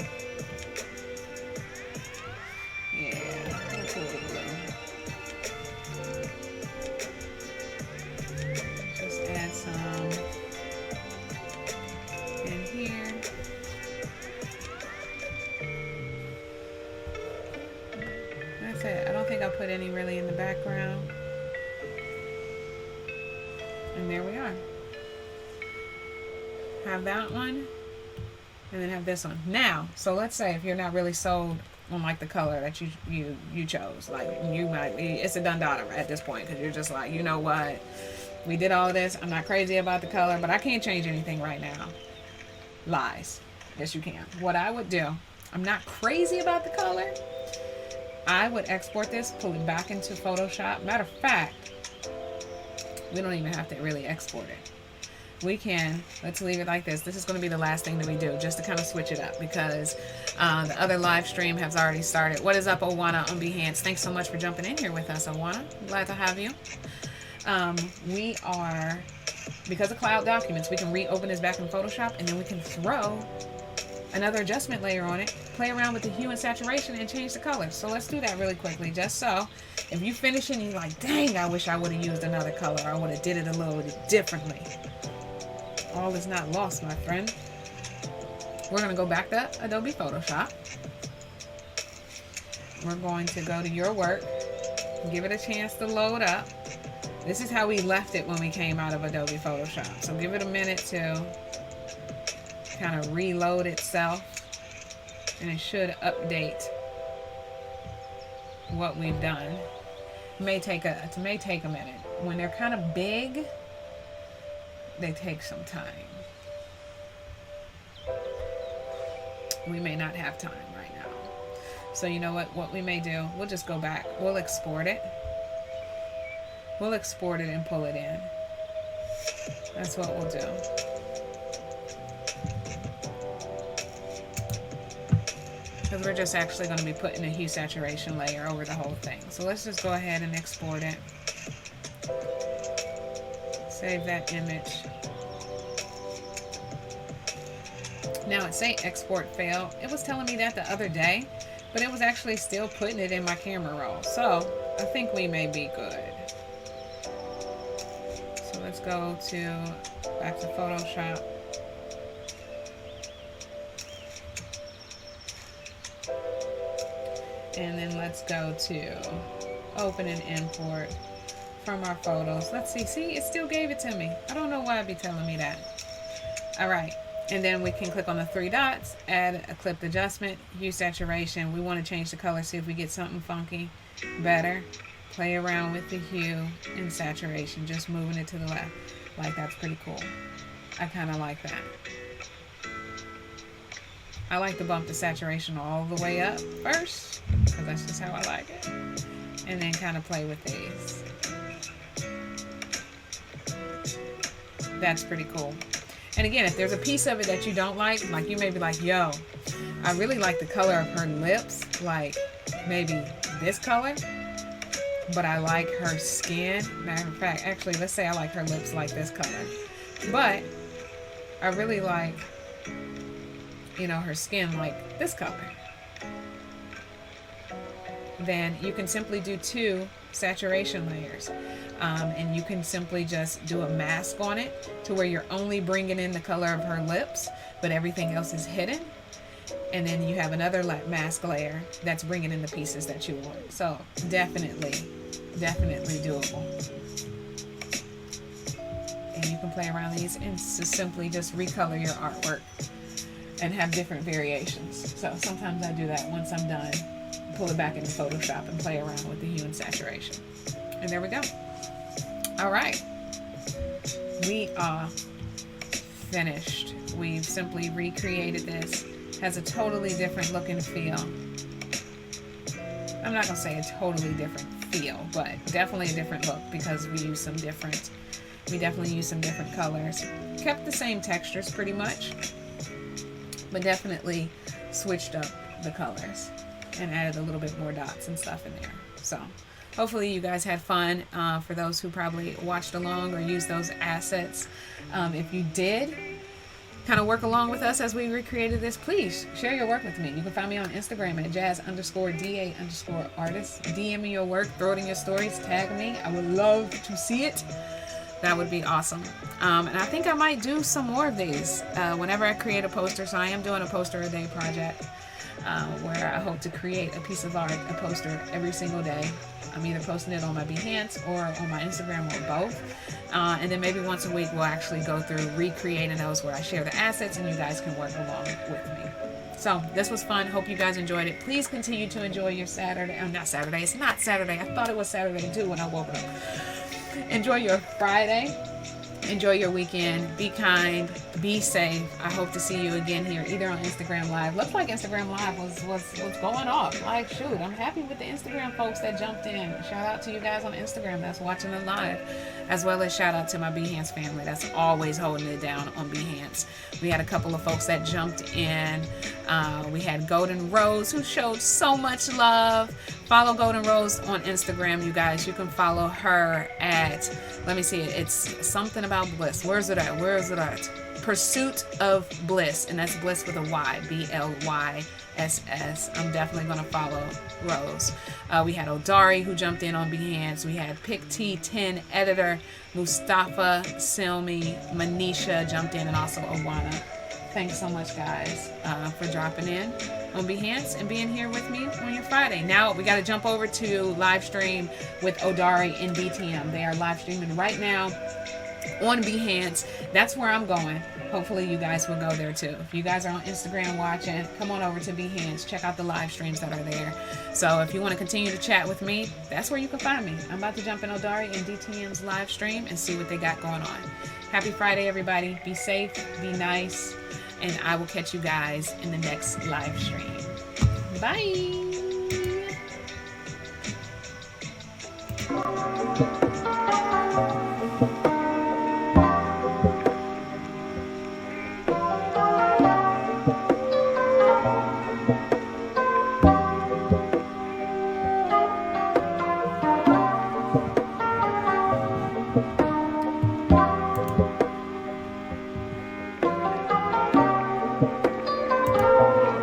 Yeah, let's pull the blue. Just add some in here. That's it. I don't think I'll put any really in the background. And there we are. Have that one, and then have this one. Now, so let's say if you're not really sold on like the color that you chose, like you might be, it's a done daughter at this point because you're just like, you know what, we did all this. I'm not crazy about the color, but I can't change anything right now. Lies. Yes, you can. What I would do, I'm not crazy about the color. I would export this, pull it back into Photoshop. Matter of fact, we don't even have to really export it. We can, let's leave it like this. This is going to be the last thing that we do, just to kind of switch it up, because the other live stream has already started. What is up, Owana on Behance? Thanks so much for jumping in here with us, Owana. Glad to have you. We are, because of Cloud Documents, we can reopen this back in Photoshop, and then we can throw another adjustment layer on it, play around with the hue and saturation, and change the color. So let's do that really quickly, just so if you finish it and you're like, dang, I wish I would have used another color, I would have did it a little differently. All is not lost, my friend. We're going to go back to Adobe Photoshop. We're going to go to your work, give it a chance to load up. This is how we left it when we came out of Adobe Photoshop. So give it a minute to kind of reload itself, and it should update what we've done. It may take a minute. When they're kind of big, they take some time. We may not have time right now. So you know what we may do, we'll just go back. We'll export it. We'll export it and pull it in. That's what we'll do. Because we're just actually going to be putting a hue saturation layer over the whole thing. So let's just go ahead and export it. Save that image. Now it say export failed. It was telling me that the other day, but it was actually still putting it in my camera roll. So I think we may be good. So let's go back to Photoshop. And then let's go to open and import from our photos. Let's see. See, it still gave it to me. I don't know why it'd be telling me that. All right. And then we can click on the three dots, add a clipped adjustment, hue saturation. We want to change the color, see if we get something funky, better. Play around with the hue and saturation, just moving it to the left. Like, that's pretty cool. I kind of like that. I like to bump the saturation all the way up first, because that's just how I like it. And then kind of play with these. That's pretty cool. And again, if there's a piece of it that you don't like you may be like, yo, I really like the color of her lips, like maybe this color, but I like her skin. Matter of fact, actually, let's say I like her lips like this color, but I really like, you know, her skin like this color. Then you can simply do 2 saturation layers, and you can simply just do a mask on it to where you're only bringing in the color of her lips, but everything else is hidden. And then you have another mask layer that's bringing in the pieces that you want. So definitely doable. And you can play around these and simply just recolor your artwork and have different variations. So sometimes I do that once I'm done. Pull it back into Photoshop and play around with the hue and saturation. And there we go. All right. We are finished. We've simply recreated this. Has a totally different look and feel. I'm not going to say a totally different feel, but definitely a different look because we definitely use some different colors. Kept the same textures pretty much, but definitely switched up the colors and added a little bit more dots and stuff in there. So hopefully you guys had fun. For those who probably watched along or used those assets, if you did kind of work along with us as we recreated this, please share your work with me. You can find me on Instagram at jazz_da_artist. DM me your work, throw it in your stories, tag me. I would love to see it. That would be awesome. And I think I might do some more of these whenever I create a poster. So I am doing a poster a day project. Where I hope to create a piece of art, a poster every single day. I'm either posting it on my Behance or on my Instagram or both. And then maybe once a week we'll actually go through recreating those where I share the assets and you guys can work along with me. So this was fun. Hope you guys enjoyed it. Please continue to enjoy your Saturday. Not Saturday. It's not Saturday. I thought it was Saturday too when I woke up. Enjoy your Friday. Enjoy your weekend. Be kind. Be safe. I hope to see you again here, either on Instagram Live. Looks like Instagram Live was going off. Like, shoot, I'm happy with the Instagram folks that jumped in. Shout out to you guys on Instagram that's watching the live, as well as shout out to my Behance family that's always holding it down on Behance. We had a couple of folks that jumped in. We had Golden Rose, who showed so much love. Follow Golden Rose on Instagram, you guys. You can follow her at, let me see, it's something about bliss. Where's it at? Pursuit of Bliss, and that's bliss with a Y, BLYSS. I'm definitely going to follow Rose. We had Odari, who jumped in on Behance. We had Pick T10 editor Mustafa Silmi, Manisha jumped in, and also Awana. Thanks so much, guys, for dropping in on Behance and being here with me on your Friday. Now we got to jump over to live stream with Odari and BTM. They are live streaming right now on Behance. That's where I'm going. Hopefully you guys will go there too. If you guys are on Instagram watching, come on over to Behance. Check out the live streams that are there. So if you want to continue to chat with me, that's where you can find me. I'm about to jump in Odari and DTM's live stream and see what they got going on. Happy Friday, everybody. Be safe, be nice, and I will catch you guys in the next live stream. Bye.